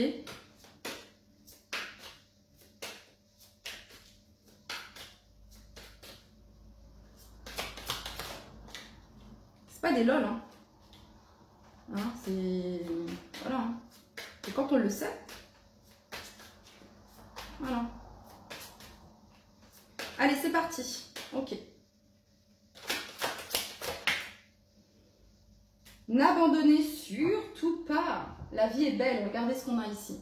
C'est pas des lol, hein. C'est... Voilà. Hein. Et quand on le sait, voilà. Allez, c'est parti. Ok. N'abandonnez surtout pas. La vie est belle. Regardez ce qu'on a ici.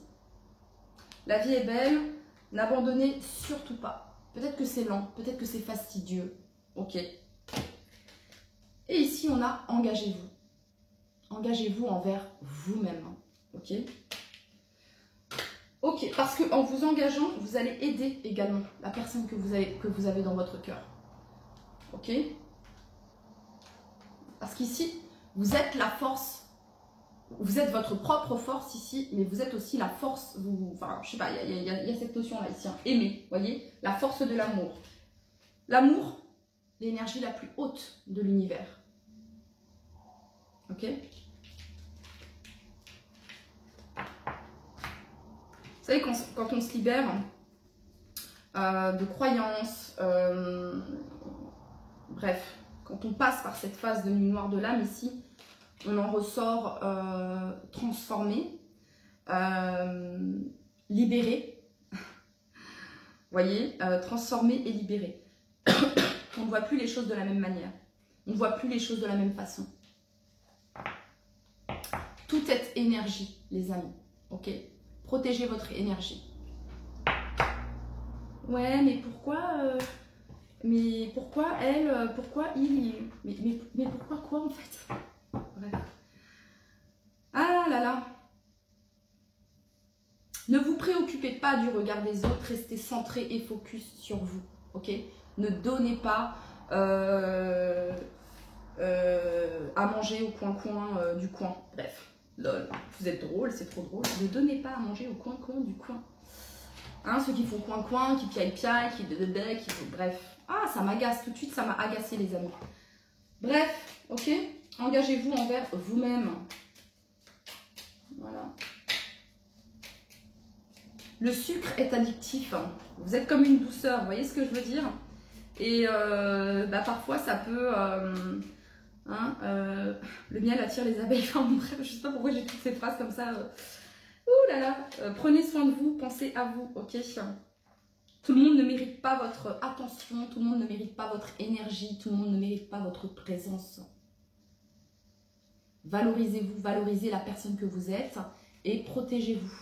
La vie est belle. N'abandonnez surtout pas. Peut-être que c'est lent. Peut-être que c'est fastidieux. Ok. Et ici, on a engagez-vous. Engagez-vous envers vous-même. Ok. Ok. Parce qu'en vous engageant, vous allez aider également la personne que vous avez dans votre cœur. Ok. Parce qu'ici, vous êtes la force. Vous êtes votre propre force ici, mais vous êtes aussi la force, enfin, je sais pas, il y a cette notion-là ici, hein, aimer, voyez, la force de l'amour. L'amour, l'énergie la plus haute de l'univers. Ok? Vous savez, quand on se libère de croyances, bref, quand on passe par cette phase de nuit noire de l'âme ici, on en ressort transformé, libéré. Vous voyez, transformé et libéré. On ne voit plus les choses de la même manière. On ne voit plus les choses de la même façon. Tout est énergie, les amis. Ok? Protégez votre énergie. Ouais, mais pourquoi elle, pourquoi il, mais pourquoi quoi en fait? Bref. Ah là là. Ne vous préoccupez pas du regard des autres, restez centré et focus sur vous, ok? Ne donnez pas à manger au coin-coin du coin. Bref, lol, vous êtes drôle, c'est trop drôle. Ne donnez pas à manger au coin-coin du coin. Hein, ceux qui font coin-coin, qui piaille-piaille, bref. Ah, ça m'agace, tout de suite, ça m'a agacé, les amis. Bref, ok? Engagez-vous envers vous-même. Voilà. Le sucre est addictif. Vous êtes comme une douceur, vous voyez ce que je veux dire? Et parfois, ça peut... le miel attire les abeilles. Enfin, bref, je ne sais pas pourquoi j'ai toutes ces phrases comme ça. Ouh là là. Prenez soin de vous, pensez à vous, ok? Tout le monde ne mérite pas votre attention, tout le monde ne mérite pas votre énergie, tout le monde ne mérite pas votre présence. Valorisez-vous, valorisez la personne que vous êtes et protégez-vous.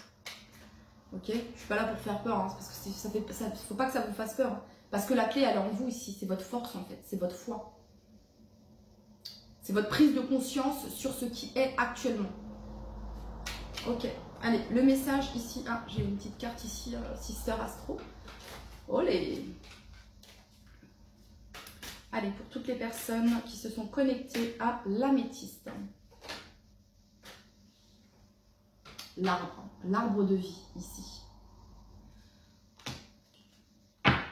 Ok, je suis pas là pour faire peur, hein, parce que faut pas que ça vous fasse peur. Hein, parce que la clé, elle est en vous ici. C'est votre force en fait, c'est votre foi. C'est votre prise de conscience sur ce qui est actuellement. Ok, allez, le message ici. Ah, j'ai une petite carte ici, Sister Astro. Oh les... Allez, pour toutes les personnes qui se sont connectées à l'améthyste. L'arbre de vie ici.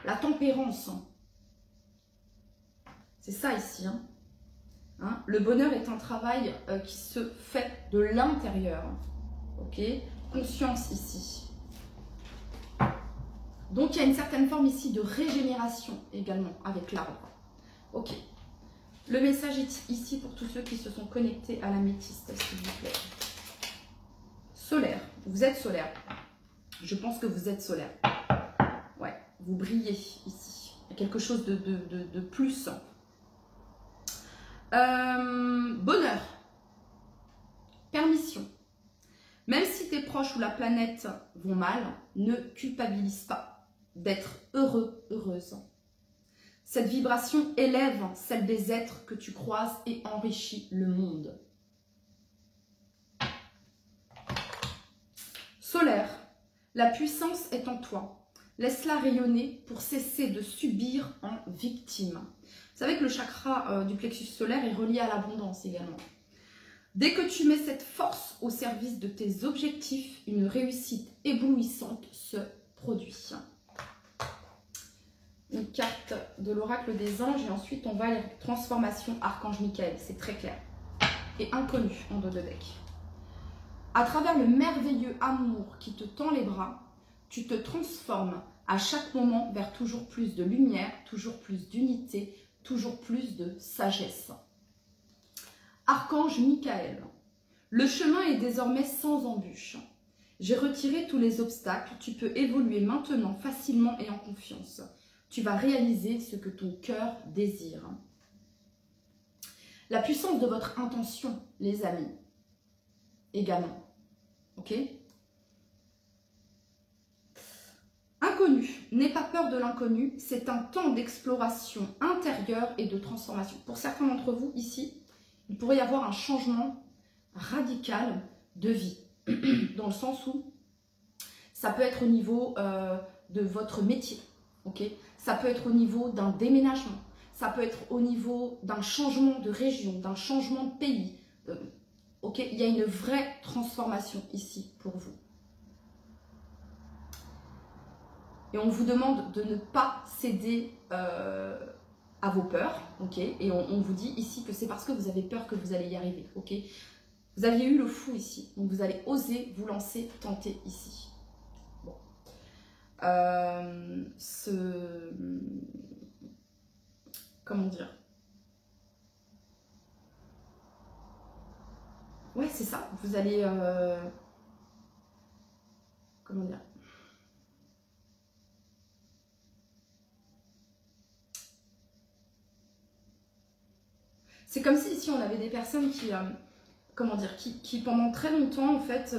La tempérance. C'est ça ici. Hein, le bonheur est un travail qui se fait de l'intérieur. Ok, conscience ici. Donc il y a une certaine forme ici de régénération également avec l'arbre. Ok. Le message est ici pour tous ceux qui se sont connectés à l'améthyste, s'il vous plaît. Solaire. Vous êtes solaire. Je pense que vous êtes solaire. Ouais, vous brillez ici. Il y a quelque chose de plus. Bonheur. Permission. Même si tes proches ou la planète vont mal, ne culpabilise pas d'être heureux, heureuse. Cette vibration élève celle des êtres que tu croises et enrichit le monde. Solaire, la puissance est en toi. Laisse-la rayonner pour cesser de subir en victime. Vous savez que le chakra du plexus solaire est relié à l'abondance également. Dès que tu mets cette force au service de tes objectifs, une réussite éblouissante se produit. Une carte de l'oracle des anges et ensuite on va à la transformation Archange Michael, c'est très clair. Et inconnu en dos de deck. À travers le merveilleux amour qui te tend les bras, tu te transformes à chaque moment vers toujours plus de lumière, toujours plus d'unité, toujours plus de sagesse. Archange Michael, le chemin est désormais sans embûche. J'ai retiré tous les obstacles, tu peux évoluer maintenant facilement et en confiance. Tu vas réaliser ce que ton cœur désire. La puissance de votre intention, les amis, également. Ok? Inconnu. N'aie pas peur de l'inconnu. C'est un temps d'exploration intérieure et de transformation. Pour certains d'entre vous, ici, il pourrait y avoir un changement radical de vie. Dans le sens où ça peut être au niveau de votre métier. Ok? Ça peut être au niveau d'un déménagement. Ça peut être au niveau d'un changement de région, d'un changement de pays. Ok? Il y a une vraie transformation ici pour vous. Et on vous demande de ne pas céder à vos peurs, ok? Et on vous dit ici que c'est parce que vous avez peur que vous allez y arriver, ok? Vous aviez eu le fou ici, donc vous allez oser vous lancer, tenter ici. Bon. Comment dire? Ouais, c'est ça. Vous allez... comment dire? C'est comme si ici on avait des personnes qui, comment dire, qui pendant très longtemps en fait,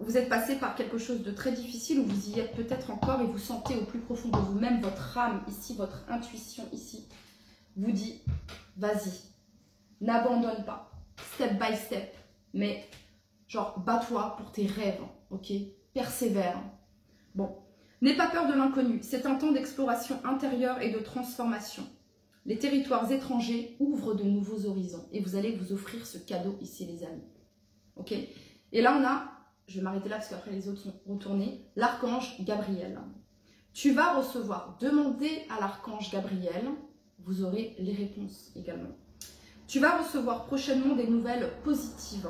vous êtes passé par quelque chose de très difficile ou vous y êtes peut-être encore et vous sentez au plus profond de vous-même, votre âme ici, votre intuition ici, vous dit, vas-y, n'abandonne pas, step by step, mais genre bats-toi pour tes rêves, ok? Persévère. Bon, n'aie pas peur de l'inconnu, c'est un temps d'exploration intérieure et de transformation. Les territoires étrangers ouvrent de nouveaux horizons et vous allez vous offrir ce cadeau ici, les amis. Ok? Et là, on a, je vais m'arrêter là parce qu'après les autres sont retournés, l'archange Gabriel. Tu vas recevoir, demandez à l'archange Gabriel, vous aurez les réponses également. Tu vas recevoir prochainement des nouvelles positives.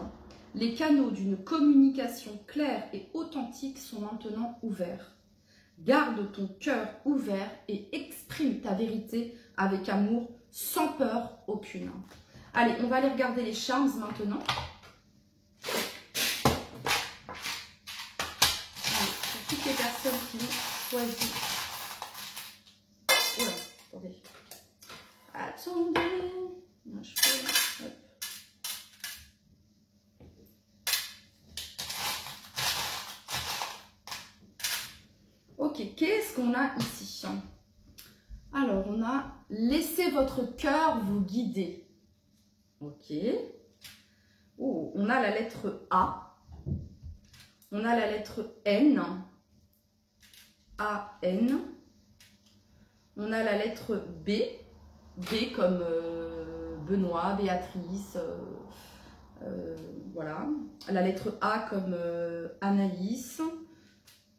Les canaux d'une communication claire et authentique sont maintenant ouverts. Garde ton cœur ouvert et exprime ta vérité avec amour, sans peur aucune. Allez, on va aller regarder les charms maintenant. Allez, pour toutes les personnes qui ont choisi. Oula, attendez. Attendez. Non, je peux... Hop. Ok, qu'est-ce qu'on a ici? Alors, on a laissé votre cœur vous guider. Ok. Oh, on a la lettre A. On a la lettre N. A-N. On a la lettre B. B comme Benoît, Béatrice. Voilà. La lettre A comme Anaïs.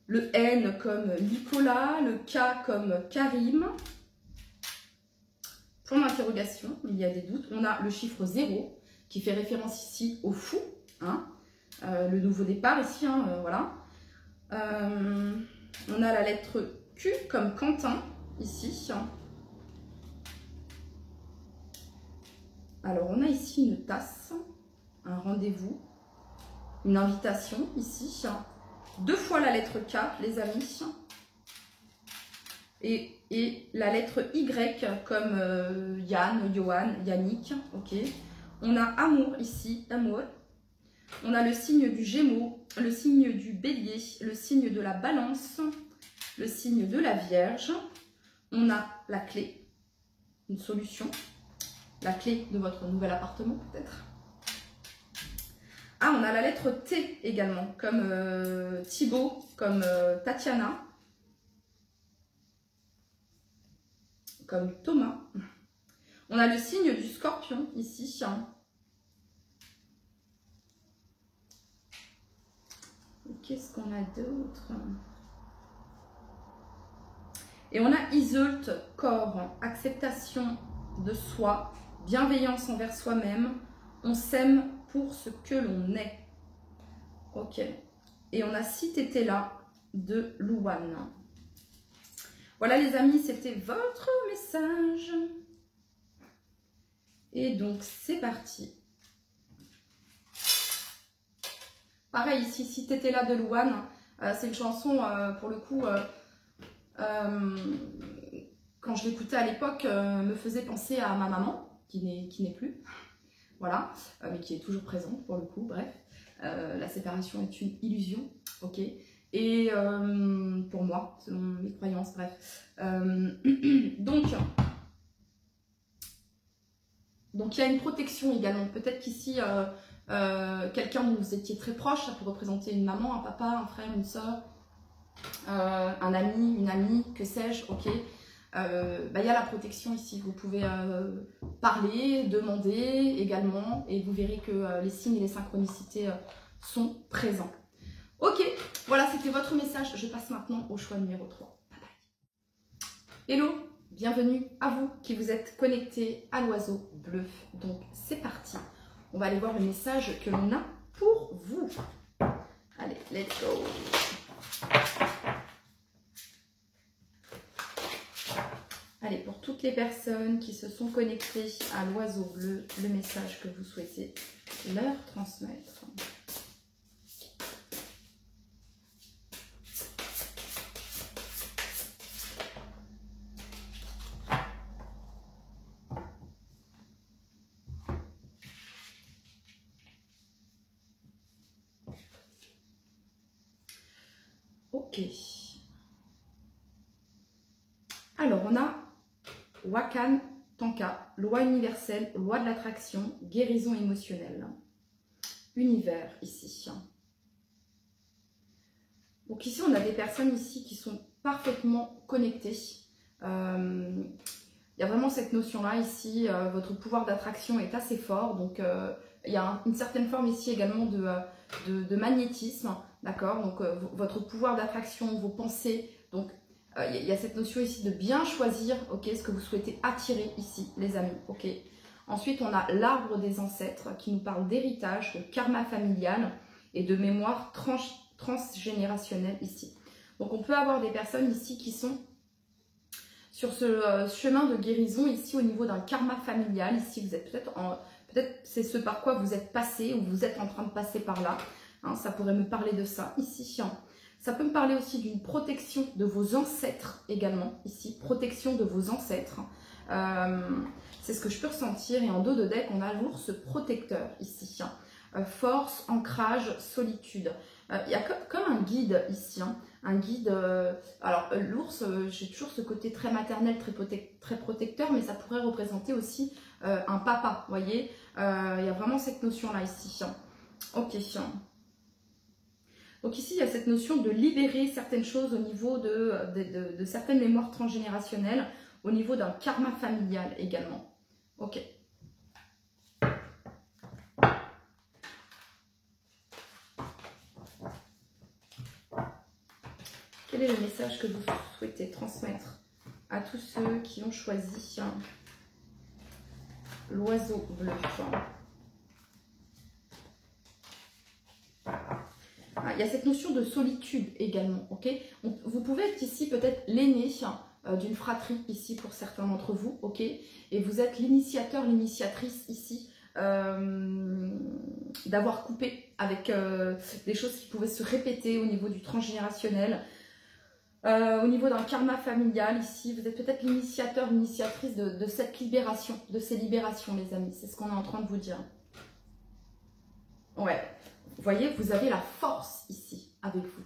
Le N comme Nicolas. Le K comme Karim. Point d'interrogation, il y a des doutes. On a le chiffre 0 qui fait référence ici au fou, hein, le nouveau départ ici, hein, voilà. On a la lettre Q comme Quentin ici. Alors on a ici une tasse, un rendez-vous, une invitation ici. 2 fois la lettre K, les amis. Et la lettre Y comme Yann, Johan, Yannick, ok. On a amour ici, amour. On a le signe du Gémeaux, le signe du Bélier, le signe de la Balance, le signe de la Vierge. On a la clé, une solution, la clé de votre nouvel appartement peut-être. Ah, on a la lettre T également, comme Thibaut, comme Tatiana. Comme Thomas. On a le signe du Scorpion ici. Qu'est-ce qu'on a d'autre? Et on a Iseult, corps, acceptation de soi, bienveillance envers soi-même. On s'aime pour ce que l'on est. Ok. Et on a Si t'étais là de Louane. Voilà les amis, c'était votre message. Et donc c'est parti. Pareil ici, Si t'étais là de Louane, c'est une chanson pour le coup quand je l'écoutais à l'époque, me faisait penser à ma maman, qui n'est plus, voilà, mais qui est toujours présente pour le coup, bref. La séparation est une illusion, ok. Et pour moi, selon mes croyances, bref. Donc il y a une protection également. Peut-être qu'ici, quelqu'un dont vous étiez très proche, ça peut représenter une maman, un papa, un frère, une soeur, un ami, une amie, que sais-je, ok. Il y a la protection ici. Vous pouvez parler, demander également, et vous verrez que les signes et les synchronicités sont présents. Ok, voilà, c'était votre message. Je passe maintenant au choix numéro 3. Bye bye. Hello, bienvenue à vous qui vous êtes connectés à l'oiseau bleu. Donc, c'est parti. On va aller voir le message que l'on a pour vous. Allez, let's go. Allez, pour toutes les personnes qui se sont connectées à l'oiseau bleu, le message que vous souhaitez leur transmettre. Ok. Alors, on a Wakan Tanka, loi universelle, loi de l'attraction, guérison émotionnelle. Univers ici. Donc ici, on a des personnes ici qui sont parfaitement connectées. Il y a vraiment cette notion-là ici. Votre pouvoir d'attraction est assez fort. Donc, il y a une certaine forme ici également de magnétisme. D'accord. Donc, votre pouvoir d'attraction, vos pensées. Donc, il y a cette notion ici de bien choisir, ok, ce que vous souhaitez attirer ici, les amis, ok. Ensuite, on a l'arbre des ancêtres qui nous parle d'héritage, de karma familial et de mémoire transgénérationnelle ici. Donc, on peut avoir des personnes ici qui sont sur ce chemin de guérison ici au niveau d'un karma familial. Ici, vous êtes peut-être c'est ce par quoi vous êtes passé ou vous êtes en train de passer par là. Hein, ça pourrait me parler de ça ici. Ça peut me parler aussi d'une protection de vos ancêtres également, ici, protection de vos ancêtres. C'est ce que je peux ressentir. Et en dos de deck, on a l'ours protecteur ici. Force, ancrage, solitude. Il y a comme un guide ici, un guide. Alors l'ours, j'ai toujours ce côté très maternel, très protecteur, mais ça pourrait représenter aussi un papa, vous voyez. Il y a vraiment cette notion-là ici. Ok. Donc ici, il y a cette notion de libérer certaines choses au niveau de certaines mémoires transgénérationnelles, au niveau d'un karma familial également. Ok. Quel est le message que vous souhaitez transmettre à tous ceux qui ont choisi l'oiseau bleu? Il y a cette notion de solitude également, ok. Vous pouvez être ici peut-être l'aîné d'une fratrie ici pour certains d'entre vous, ok. Et vous êtes l'initiateur, l'initiatrice ici d'avoir coupé avec des choses qui pouvaient se répéter au niveau du transgénérationnel, au niveau d'un karma familial ici. Vous êtes peut-être l'initiateur, l'initiatrice de cette libération, de ces libérations les amis, c'est ce qu'on est en train de vous dire. Ouais. Vous voyez, vous avez la force ici avec vous.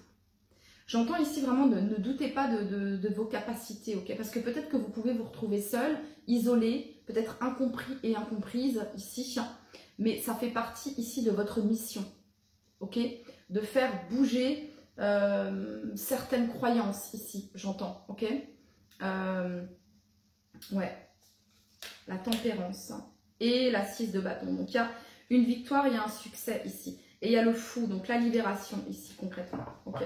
J'entends ici vraiment, ne doutez pas de vos capacités, ok? Parce que peut-être que vous pouvez vous retrouver seul, isolé, peut-être incompris et incomprise ici, mais ça fait partie ici de votre mission, ok? De faire bouger certaines croyances ici, j'entends, ok? Ouais, la tempérance et la 6 de bâton. Donc il y a une victoire, il y a un succès ici. Et il y a le fou, donc la libération ici concrètement. Ok.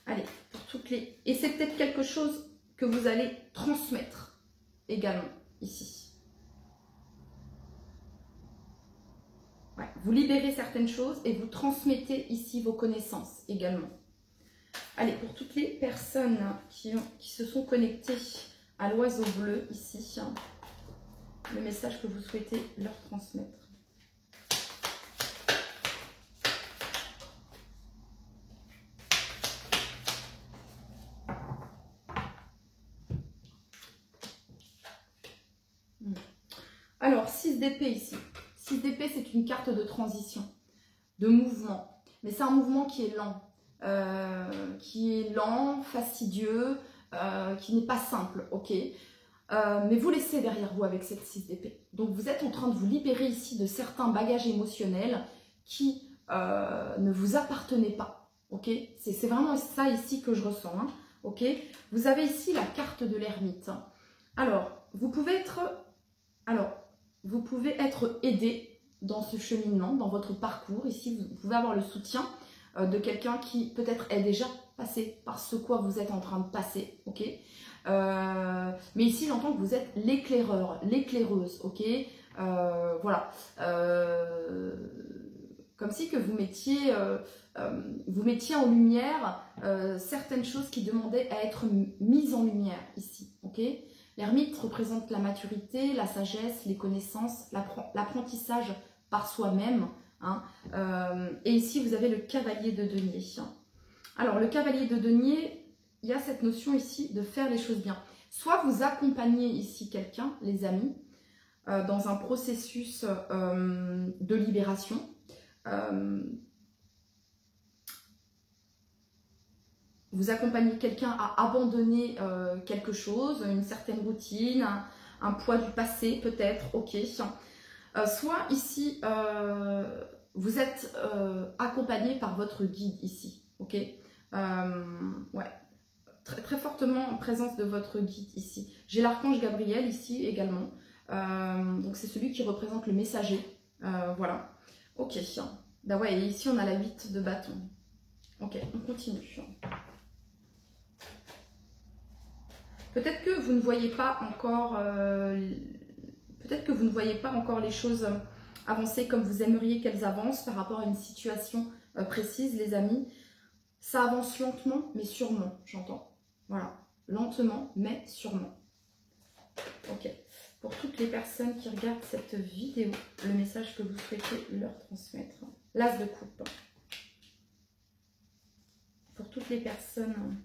Allez, pour toutes les... Et c'est peut-être quelque chose que vous allez transmettre également ici. Ouais. Vous libérez certaines choses et vous transmettez ici vos connaissances également. Allez, pour toutes les personnes qui se sont connectées à l'oiseau bleu ici, le message que vous souhaitez leur transmettre. Alors, 6 d'épée ici. 6 d'épée, c'est une carte de transition, de mouvement. Mais c'est un mouvement qui est lent, fastidieux, qui n'est pas simple, ok. Mais vous laissez derrière vous avec cette 6 d'épée. Donc, vous êtes en train de vous libérer ici de certains bagages émotionnels qui ne vous appartenaient pas, ok. C'est vraiment ça ici que je ressens, hein, ok. Vous avez ici la carte de l'ermite. Alors, vous pouvez être aidé dans ce cheminement, dans votre parcours. Ici, vous pouvez avoir le soutien de quelqu'un qui peut-être est déjà passé par ce quoi vous êtes en train de passer, ok. Mais ici, j'entends que vous êtes l'éclaireur, l'éclaireuse, ok. Voilà. Comme si que vous mettiez en lumière certaines choses qui demandaient à être mises en lumière ici, ok. L'ermite représente la maturité, la sagesse, les connaissances, l'apprentissage par soi-même, hein. Et ici, vous avez le cavalier de denier. Alors, le cavalier de denier, il y a cette notion ici de faire les choses bien. Soit vous accompagnez ici quelqu'un, les amis, dans un processus de libération. Vous accompagnez quelqu'un à abandonner quelque chose, une certaine routine, un poids du passé peut-être, ok. Soit ici, vous êtes accompagné par votre guide ici, ok. Ouais, très, très fortement en présence de votre guide ici. J'ai l'archange Gabriel ici également, donc c'est celui qui représente le messager, voilà, ok. Bah ouais, et ici on a la 8 de bâton. Ok, on continue. Peut-être que vous ne voyez pas encore, les choses avancer comme vous aimeriez qu'elles avancent par rapport à une situation précise, les amis. Ça avance lentement, mais sûrement, j'entends. Voilà, lentement, mais sûrement. Ok. Pour toutes les personnes qui regardent cette vidéo, le message que vous souhaitez leur transmettre. L'as de coupe. Pour toutes les personnes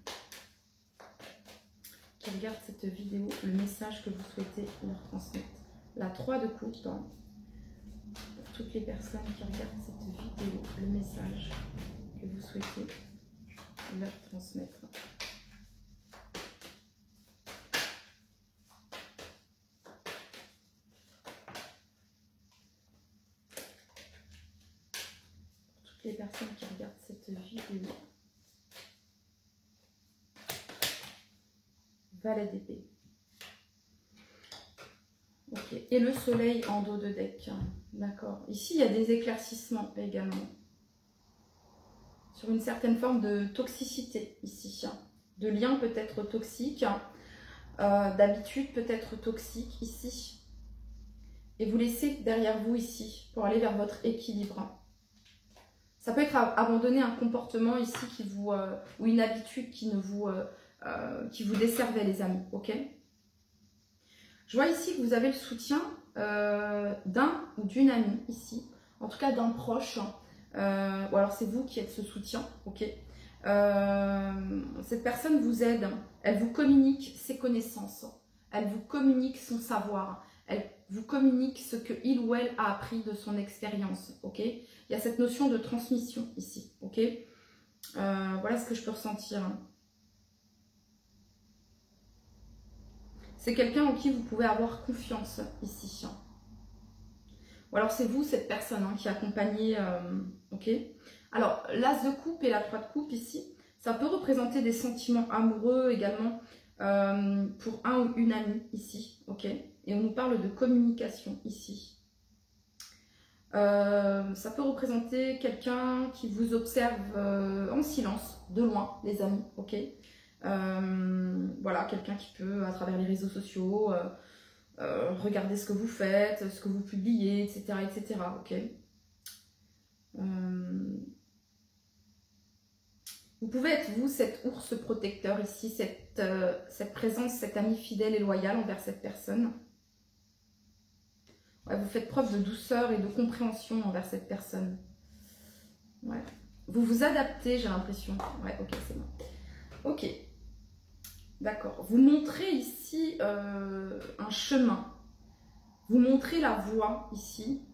qui regardent cette vidéo, le message que vous souhaitez leur transmettre. La 3 de coupe. Pour toutes les personnes qui regardent cette vidéo, le message que vous souhaitez leur transmettre. Pour toutes les personnes qui regardent cette vidéo, valet d'épée. Ok, et le soleil en dos de deck. D'accord. Ici, il y a des éclaircissements également. Sur une certaine forme de toxicité ici. De liens peut-être toxiques. D'habitude peut-être toxiques ici. Et vous laissez derrière vous ici pour aller vers votre équilibre. Ça peut être abandonner un comportement ici qui vous, ou une habitude qui vous desservait, les amis, ok. Je vois ici que vous avez le soutien d'un ou d'une amie ici, en tout cas d'un proche, ou alors c'est vous qui êtes ce soutien, ok. Cette personne vous aide, elle vous communique ses connaissances, elle vous communique son savoir, elle vous communique ce qu'il ou elle a appris de son expérience, ok. Il y a cette notion de transmission ici, ok. Voilà ce que je peux ressentir. C'est quelqu'un en qui vous pouvez avoir confiance ici. Ou alors c'est vous, cette personne qui accompagnez, ok. Alors, l'as de coupe et la 3 de coupe ici, ça peut représenter des sentiments amoureux également pour un ou une amie ici, ok. Et on nous parle de communication ici. Ça peut représenter quelqu'un qui vous observe en silence, de loin, les amis, ok. Voilà, quelqu'un qui peut, à travers les réseaux sociaux, regarder ce que vous faites, ce que vous publiez, etc. etc. ok. Vous pouvez être vous, cet ours protecteur ici, cette présence, cet ami fidèle et loyal envers cette personne. Ouais, vous faites preuve de douceur et de compréhension envers cette personne. Ouais. Vous vous adaptez, j'ai l'impression. Ouais, ok, c'est bon. Ok. D'accord. Vous montrez ici un chemin. vous montrez la voie ici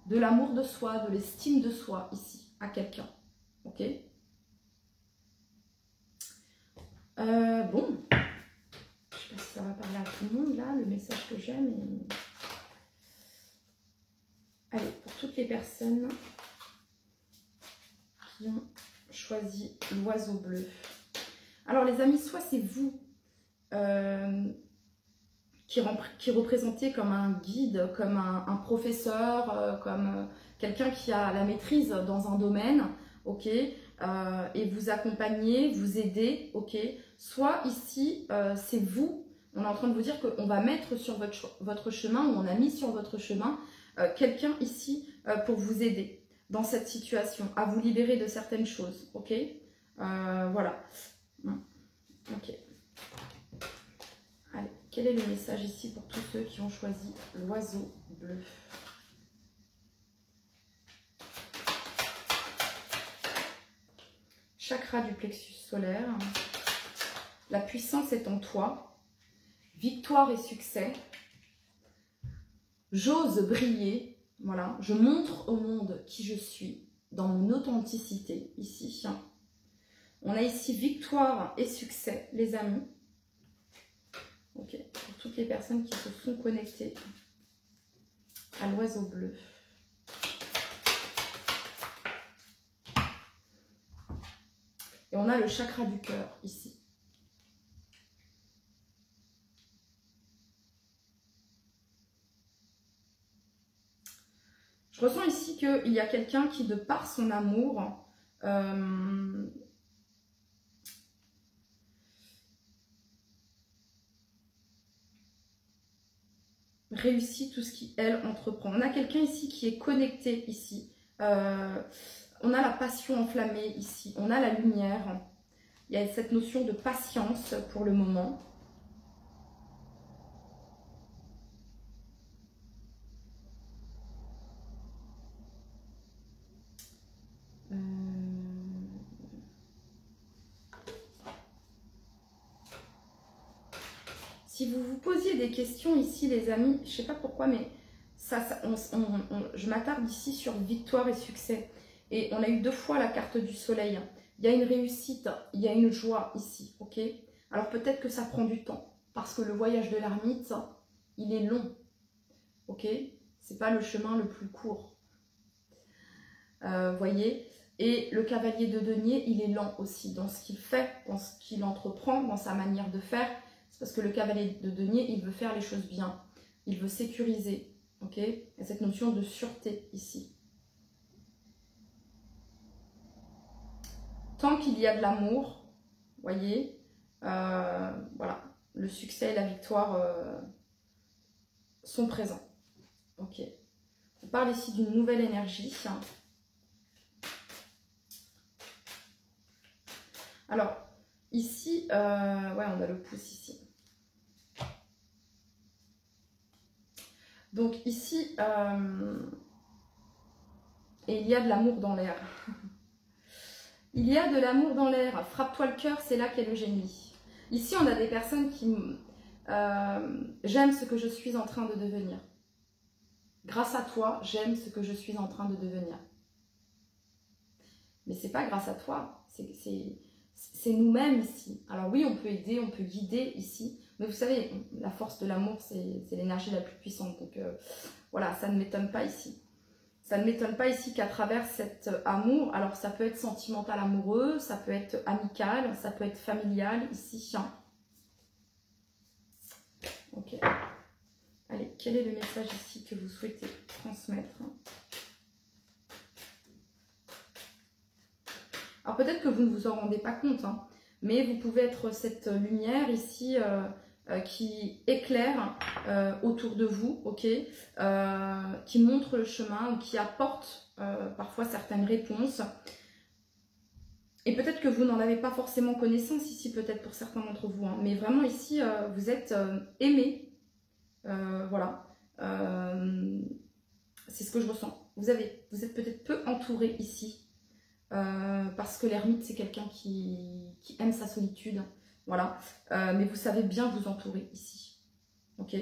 de l'amour de soi, de l'estime de soi ici à quelqu'un. Ok. Bon, je sais pas si ça va parler à tout le monde là, le message que j'ai, mais... Allez, pour toutes les personnes qui ont choisi l'oiseau bleu. Alors les amis, soit c'est vous qui représentez comme un guide, comme un professeur, comme quelqu'un qui a la maîtrise dans un domaine, ok, et vous accompagnez, vous aidez, ok. Soit ici, c'est vous, on est en train de vous dire qu'on va mettre sur votre chemin, ou on a mis sur votre chemin, quelqu'un ici pour vous aider dans cette situation, à vous libérer de certaines choses, ok. Voilà. Ok. Allez, quel est le message ici pour tous ceux qui ont choisi l'oiseau bleu? Chakra du plexus solaire. La puissance est en toi. Victoire et succès. J'ose briller. Voilà, je montre au monde qui je suis dans mon authenticité ici. On a ici victoire et succès, les amis. Ok, pour toutes les personnes qui se sont connectées à l'oiseau bleu. Et on a le chakra du cœur ici. Je ressens ici qu'il y a quelqu'un qui, de par son amour, réussit tout ce qu'elle entreprend. On a quelqu'un ici qui est connecté ici. On a la passion enflammée ici. On a la lumière. Il y a cette notion de patience pour le moment. Si vous vous posiez des questions ici, les amis, je ne sais pas pourquoi, mais je m'attarde ici sur victoire et succès. Et on a eu 2 fois la carte du soleil. Il y a une réussite, il y a une joie ici, ok? Alors peut-être que ça prend du temps, parce que le voyage de l'ermite, il est long, ok? C'est pas le chemin le plus court, voyez? Et le cavalier de denier, il est lent aussi dans ce qu'il fait, dans ce qu'il entreprend, dans sa manière de faire. C'est parce que le cavalier de denier, il veut faire les choses bien. Il veut sécuriser, ok? Il y a cette notion de sûreté ici. Tant qu'il y a de l'amour, voyez, voilà, le succès et la victoire sont présents. Ok. On parle ici d'une nouvelle énergie. Alors, ici, ouais, on a le pouce ici. Donc ici, et il y a de l'amour dans l'air. Il y a de l'amour dans l'air. Frappe-toi le cœur, c'est là qu'est le génie. Ici, on a des personnes qui... j'aime ce que je suis en train de devenir. Grâce à toi, j'aime ce que je suis en train de devenir. Mais c'est pas grâce à toi, c'est nous-mêmes ici. Alors oui, on peut aider, on peut guider ici. Mais vous savez, la force de l'amour, c'est l'énergie la plus puissante. Donc voilà, ça ne m'étonne pas ici. Ça ne m'étonne pas ici qu'à travers cet amour, alors ça peut être sentimental amoureux, ça peut être amical, ça peut être familial ici. Ok. Allez, quel est le message ici que vous souhaitez transmettre? Alors peut-être que vous ne vous en rendez pas compte, hein, mais vous pouvez être cette lumière ici qui éclaire autour de vous, ok, qui montre le chemin ou qui apporte parfois certaines réponses. Et peut-être que vous n'en avez pas forcément connaissance ici, peut-être pour certains d'entre vous, hein, mais vraiment ici, vous êtes aimé. Voilà. C'est ce que je ressens. Vous êtes peut-être peu entouré ici. Parce que l'ermite, c'est quelqu'un qui aime sa solitude. Voilà. Mais vous savez bien vous entourer ici. Ok.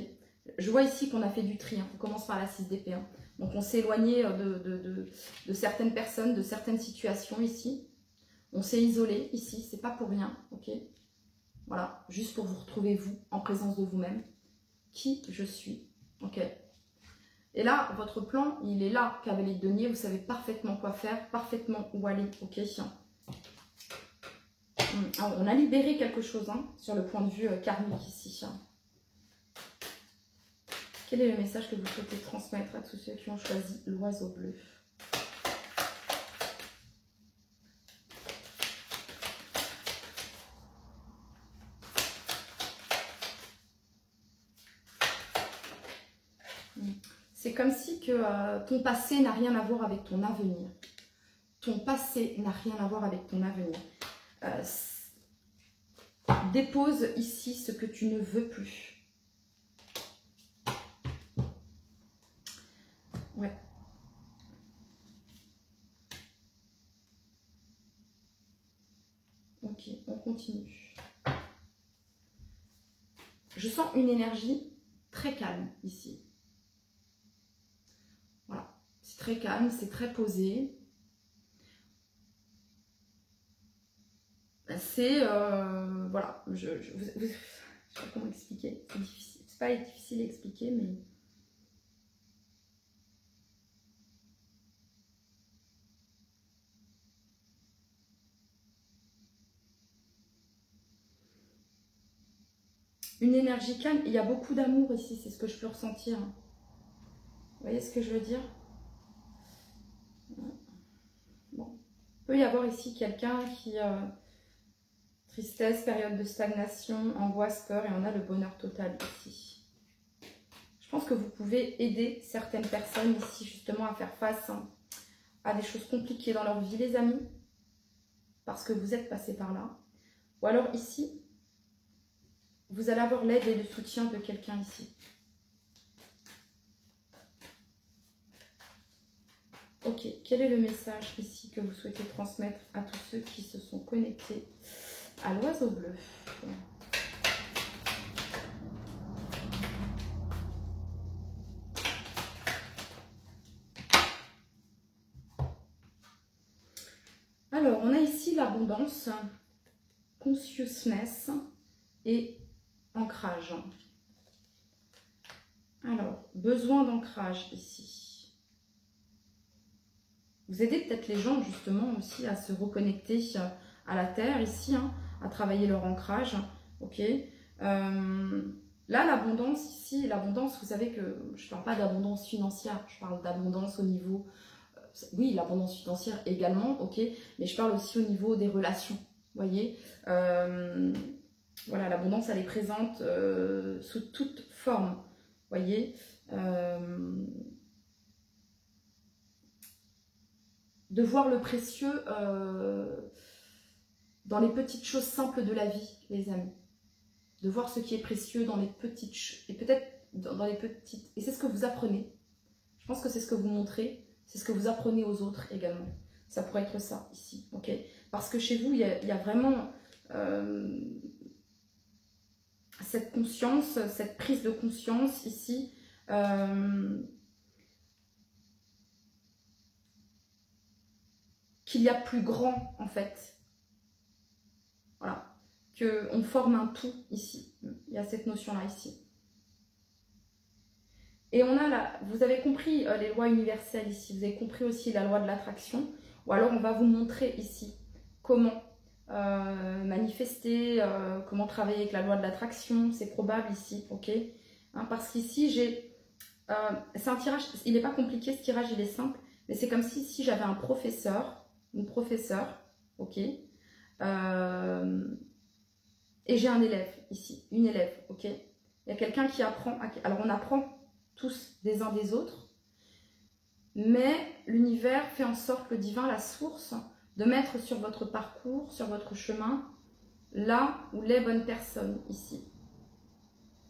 Je vois ici qu'on a fait du tri, hein. On commence par la 6 d'épée. Hein. Donc on s'est éloigné de certaines personnes, de certaines situations ici. On s'est isolé ici, c'est pas pour rien, ok? Voilà, juste pour vous retrouver vous, en présence de vous-même. Qui je suis, ok? Et là, votre plan, il est là, cavalier de denier, vous savez parfaitement quoi faire, parfaitement où aller, ok? Alors, on a libéré quelque chose hein, sur le point de vue karmique ici. Quel est le message que vous souhaitez transmettre à tous ceux qui ont choisi l'oiseau bleu? C'est comme si que ton passé n'a rien à voir avec ton avenir. Ton passé n'a rien à voir avec ton avenir. Dépose ici ce que tu ne veux plus. Ouais. Ok, on continue. Je sens une énergie très calme ici. Voilà, c'est très calme, c'est très posé. C'est, voilà, je sais pas comment expliquer. C'est difficile, c'est pas difficile à expliquer, mais... Une énergie calme, il y a beaucoup d'amour ici, c'est ce que je peux ressentir. Vous voyez ce que je veux dire? Bon. Il peut y avoir ici quelqu'un qui... tristesse, période de stagnation, angoisse, peur, et on a le bonheur total ici. Je pense que vous pouvez aider certaines personnes ici justement à faire face à des choses compliquées dans leur vie, les amis, parce que vous êtes passé par là. Ou alors ici, vous allez avoir l'aide et le soutien de quelqu'un ici. Ok, quel est le message ici que vous souhaitez transmettre à tous ceux qui se sont connectés à l'oiseau bleu? Alors, on a ici l'abondance, consciousness et ancrage. Alors, besoin d'ancrage ici. Vous aidez peut-être les gens justement aussi à se reconnecter à la terre ici, hein, à travailler leur ancrage. Ok. Là, l'abondance ici, l'abondance, vous savez que je ne parle pas d'abondance financière, je parle d'abondance au niveau... oui, l'abondance financière également, ok, mais je parle aussi au niveau des relations, vous voyez. Voilà, l'abondance, elle est présente sous toute forme, vous voyez. De voir le précieux dans les petites choses simples de la vie, les amis. De voir ce qui est précieux dans les petites choses, et peut-être dans les petites... Et c'est ce que vous apprenez. Je pense que c'est ce que vous montrez, c'est ce que vous apprenez aux autres également. Ça pourrait être ça, ici, ok. Parce que chez vous, il y a vraiment cette conscience, cette prise de conscience, ici, qu'il y a plus grand, en fait. Voilà. Qu'on forme un tout, ici. Il y a cette notion-là, ici. Et on a là, vous avez compris les lois universelles ici, vous avez compris aussi la loi de l'attraction, ou alors on va vous montrer ici comment manifester, comment travailler avec la loi de l'attraction, c'est probable ici, ok, hein, parce qu'ici j'ai, c'est un tirage, il n'est pas compliqué ce tirage, il est simple, mais c'est comme si j'avais un professeur, une professeure, ok, et j'ai un élève ici, une élève, ok, il y a quelqu'un qui apprend, alors on apprend tous des uns des autres, mais l'univers fait en sorte, le divin, la source, de mettre sur votre parcours, sur votre chemin, là où les bonnes personnes, ici.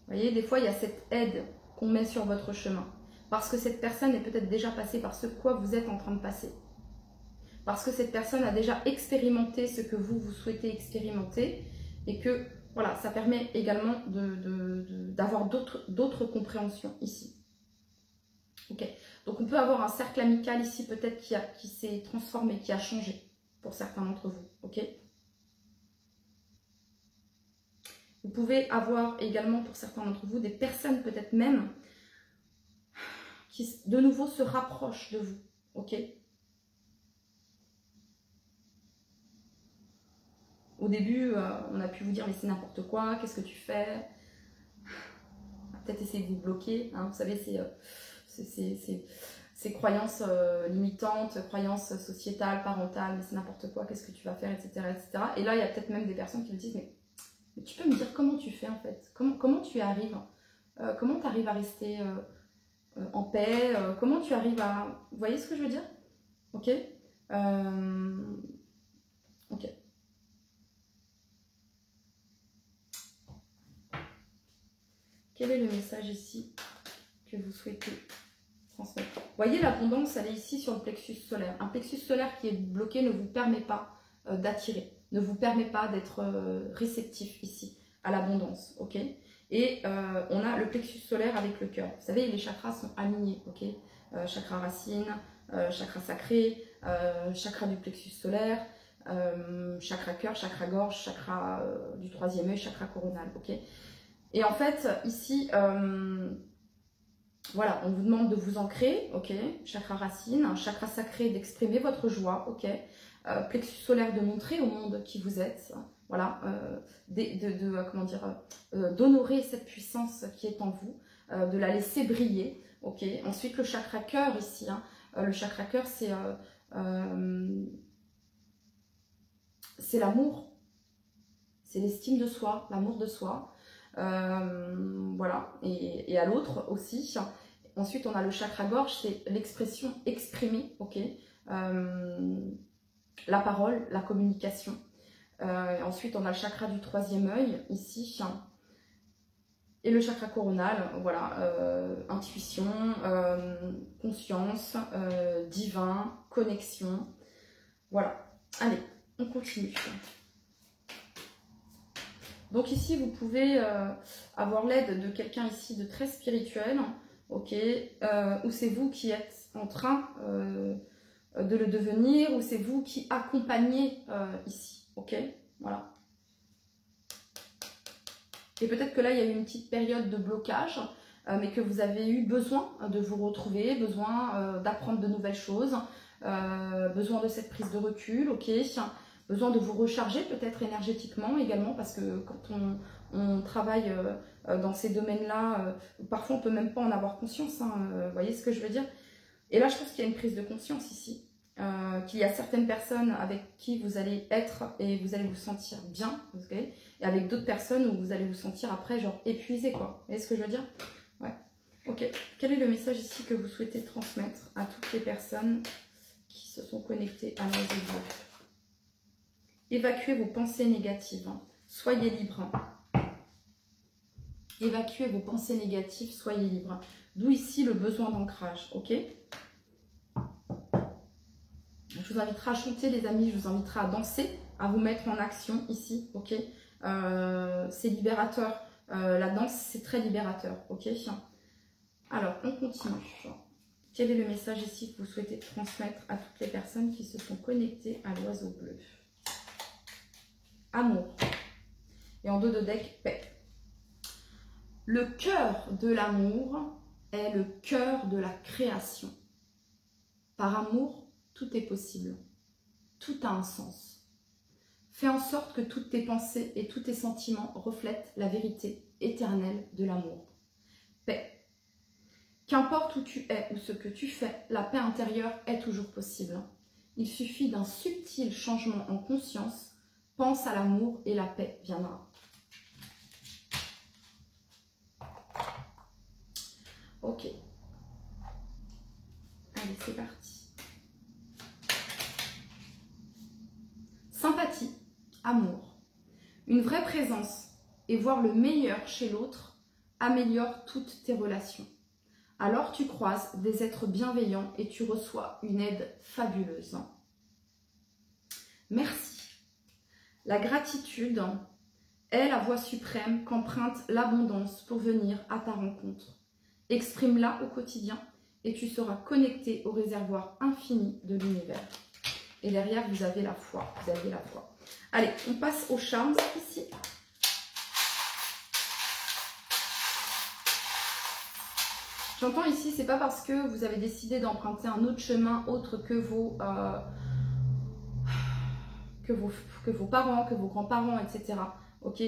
Vous voyez, des fois, il y a cette aide qu'on met sur votre chemin, parce que cette personne est peut-être déjà passée par ce quoi vous êtes en train de passer, parce que cette personne a déjà expérimenté ce que vous souhaitez expérimenter, et que, voilà, ça permet également d'avoir d'autres compréhensions ici. Ok, donc on peut avoir un cercle amical ici peut-être qui s'est transformé, qui a changé pour certains d'entre vous. Ok, vous pouvez avoir également pour certains d'entre vous des personnes peut-être même qui de nouveau se rapprochent de vous. Ok, au début, on a pu vous dire mais c'est n'importe quoi, qu'est-ce que tu fais? Peut-être essayer de vous bloquer, hein, vous savez, ces croyances limitantes, croyances sociétales, parentales, mais c'est n'importe quoi, qu'est-ce que tu vas faire, etc., etc. Et là, il y a peut-être même des personnes qui me disent, mais tu peux me dire comment tu fais en fait, comment tu y arrives, comment tu arrives à rester en paix, comment tu arrives à... Vous voyez ce que je veux dire? Ok, ok. Quel est le message ici que vous souhaitez transmettre? Vous voyez, l'abondance, elle est ici sur le plexus solaire. Un plexus solaire qui est bloqué ne vous permet pas d'attirer, ne vous permet pas d'être réceptif ici à l'abondance, ok? Et on a le plexus solaire avec le cœur. Vous savez, les chakras sont alignés, ok? Chakra racine, chakra sacré, chakra du plexus solaire, chakra cœur, chakra gorge, chakra du troisième œil, chakra coronal, ok? Et en fait, ici, voilà, on vous demande de vous ancrer, ok, chakra racine, chakra sacré d'exprimer votre joie, ok, plexus solaire de montrer au monde qui vous êtes, voilà, comment dire, d'honorer cette puissance qui est en vous, de la laisser briller, ok. Ensuite, le chakra cœur ici, hein, le chakra cœur, c'est l'amour, c'est l'estime de soi, l'amour de soi. Voilà, et à l'autre aussi. Ensuite, on a le chakra gorge, c'est l'expression exprimée, ok, la parole, la communication. Ensuite, on a le chakra du troisième œil, ici, et le chakra coronal, voilà, intuition, conscience, divin, connexion. Voilà, allez, on continue. Donc ici, vous pouvez avoir l'aide de quelqu'un ici de très spirituel, ok, ou c'est vous qui êtes en train de le devenir, ou c'est vous qui accompagnez ici, ok, voilà. Et peut-être que là, il y a eu une petite période de blocage, mais que vous avez eu besoin de vous retrouver, besoin d'apprendre de nouvelles choses, besoin de cette prise de recul, ok, besoin de vous recharger peut-être énergétiquement également, parce que quand on travaille dans ces domaines-là, parfois on peut même pas en avoir conscience, hein, vous voyez ce que je veux dire? Et là, je pense qu'il y a une prise de conscience ici, qu'il y a certaines personnes avec qui vous allez être et vous allez vous sentir bien, okay, et avec d'autres personnes où vous allez vous sentir après genre épuisé, quoi. Vous voyez ce que je veux dire? Ouais. Ok. Quel est le message ici que vous souhaitez transmettre à toutes les personnes qui se sont connectées à l'oiseau bleu? Évacuez vos pensées négatives. Soyez libre. Évacuez vos pensées négatives, soyez libre. D'où ici le besoin d'ancrage, ok? Je vous inviterai à chanter, les amis, je vous inviterai à danser, à vous mettre en action ici, ok? C'est libérateur. La danse, c'est très libérateur, ok? Alors, on continue. Quel est le message ici que vous souhaitez transmettre à toutes les personnes qui se sont connectées à l'oiseau bleu? Amour. Et en dos de deck, paix. Le cœur de l'amour est le cœur de la création. Par amour, tout est possible. Tout a un sens. Fais en sorte que toutes tes pensées et tous tes sentiments reflètent la vérité éternelle de l'amour. Paix. Qu'importe où tu es ou ce que tu fais, la paix intérieure est toujours possible. Il suffit d'un subtil changement en conscience. Pense à l'amour et la paix viendra. Ok. Allez, c'est parti. Sympathie, amour. Une vraie présence et voir le meilleur chez l'autre améliore toutes tes relations. Alors tu croises des êtres bienveillants et tu reçois une aide fabuleuse. Merci. La gratitude est la voix suprême qu'emprunte l'abondance pour venir à ta rencontre. Exprime-la au quotidien et tu seras connecté au réservoir infini de l'univers. Et derrière, vous avez la foi. Vous avez la foi. Allez, on passe aux charmes ici. J'entends ici, c'est pas parce que vous avez décidé d'emprunter un autre chemin autre que vos parents, que vos grands-parents, etc. Ok,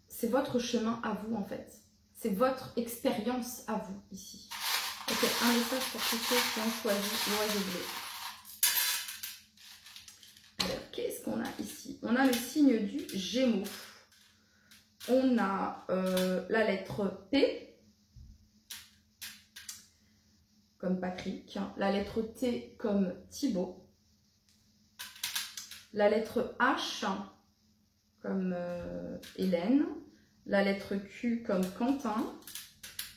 c'est votre chemin à vous en fait. C'est votre expérience à vous ici. Ok, un message pour tous ceux qui ont choisi l'oiseau bleu. Alors, qu'est-ce qu'on a ici? On a le signe du Gémeaux. On a la lettre P, comme Patrick, la lettre T comme Thibaut, la lettre H comme Hélène, la lettre Q comme Quentin,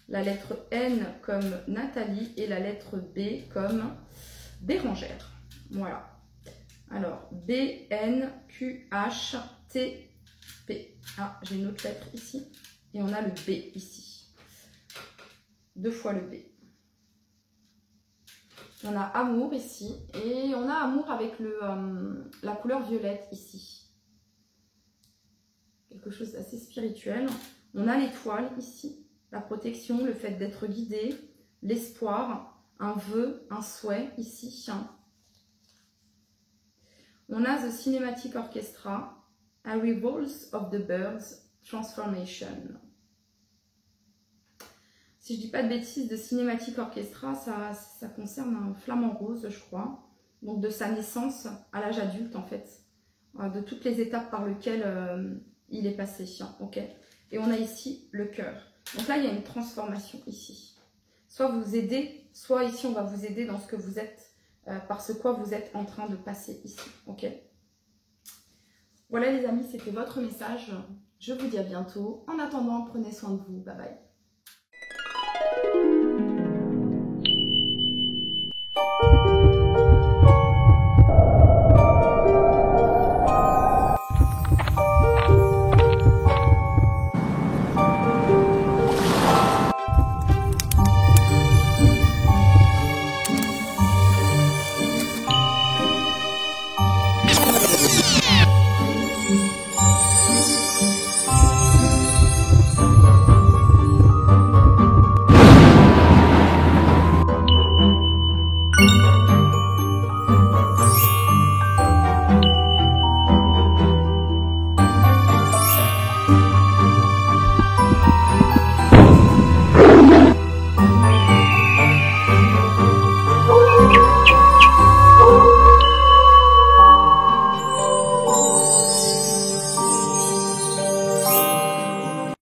la lettre N comme Nathalie et la lettre B comme Bérangère. Voilà. Alors, B, N, Q, H, T, P. Ah, j'ai une autre lettre ici. Et on a le B ici. 2 fois le B. On a amour ici. Et on a amour avec la couleur violette ici. Quelque chose d'assez spirituel. On a l'étoile ici. La protection, le fait d'être guidé, l'espoir, un vœu, un souhait ici. On a The Cinematic Orchestra, A Revolves of the Birds, Transformation. Si je ne dis pas de bêtises, The Cinematic Orchestra, ça concerne un flamant rose, je crois. Donc de sa naissance à l'âge adulte, en fait. De toutes les étapes par lesquelles il est passé. Ok. Et on a ici le cœur. Donc là, il y a une transformation ici. Soit vous aidez, soit ici, on va vous aider dans ce que vous êtes, par ce quoi vous êtes en train de passer ici. Ok. Voilà les amis, c'était votre message. Je vous dis à bientôt. En attendant, prenez soin de vous. Bye bye.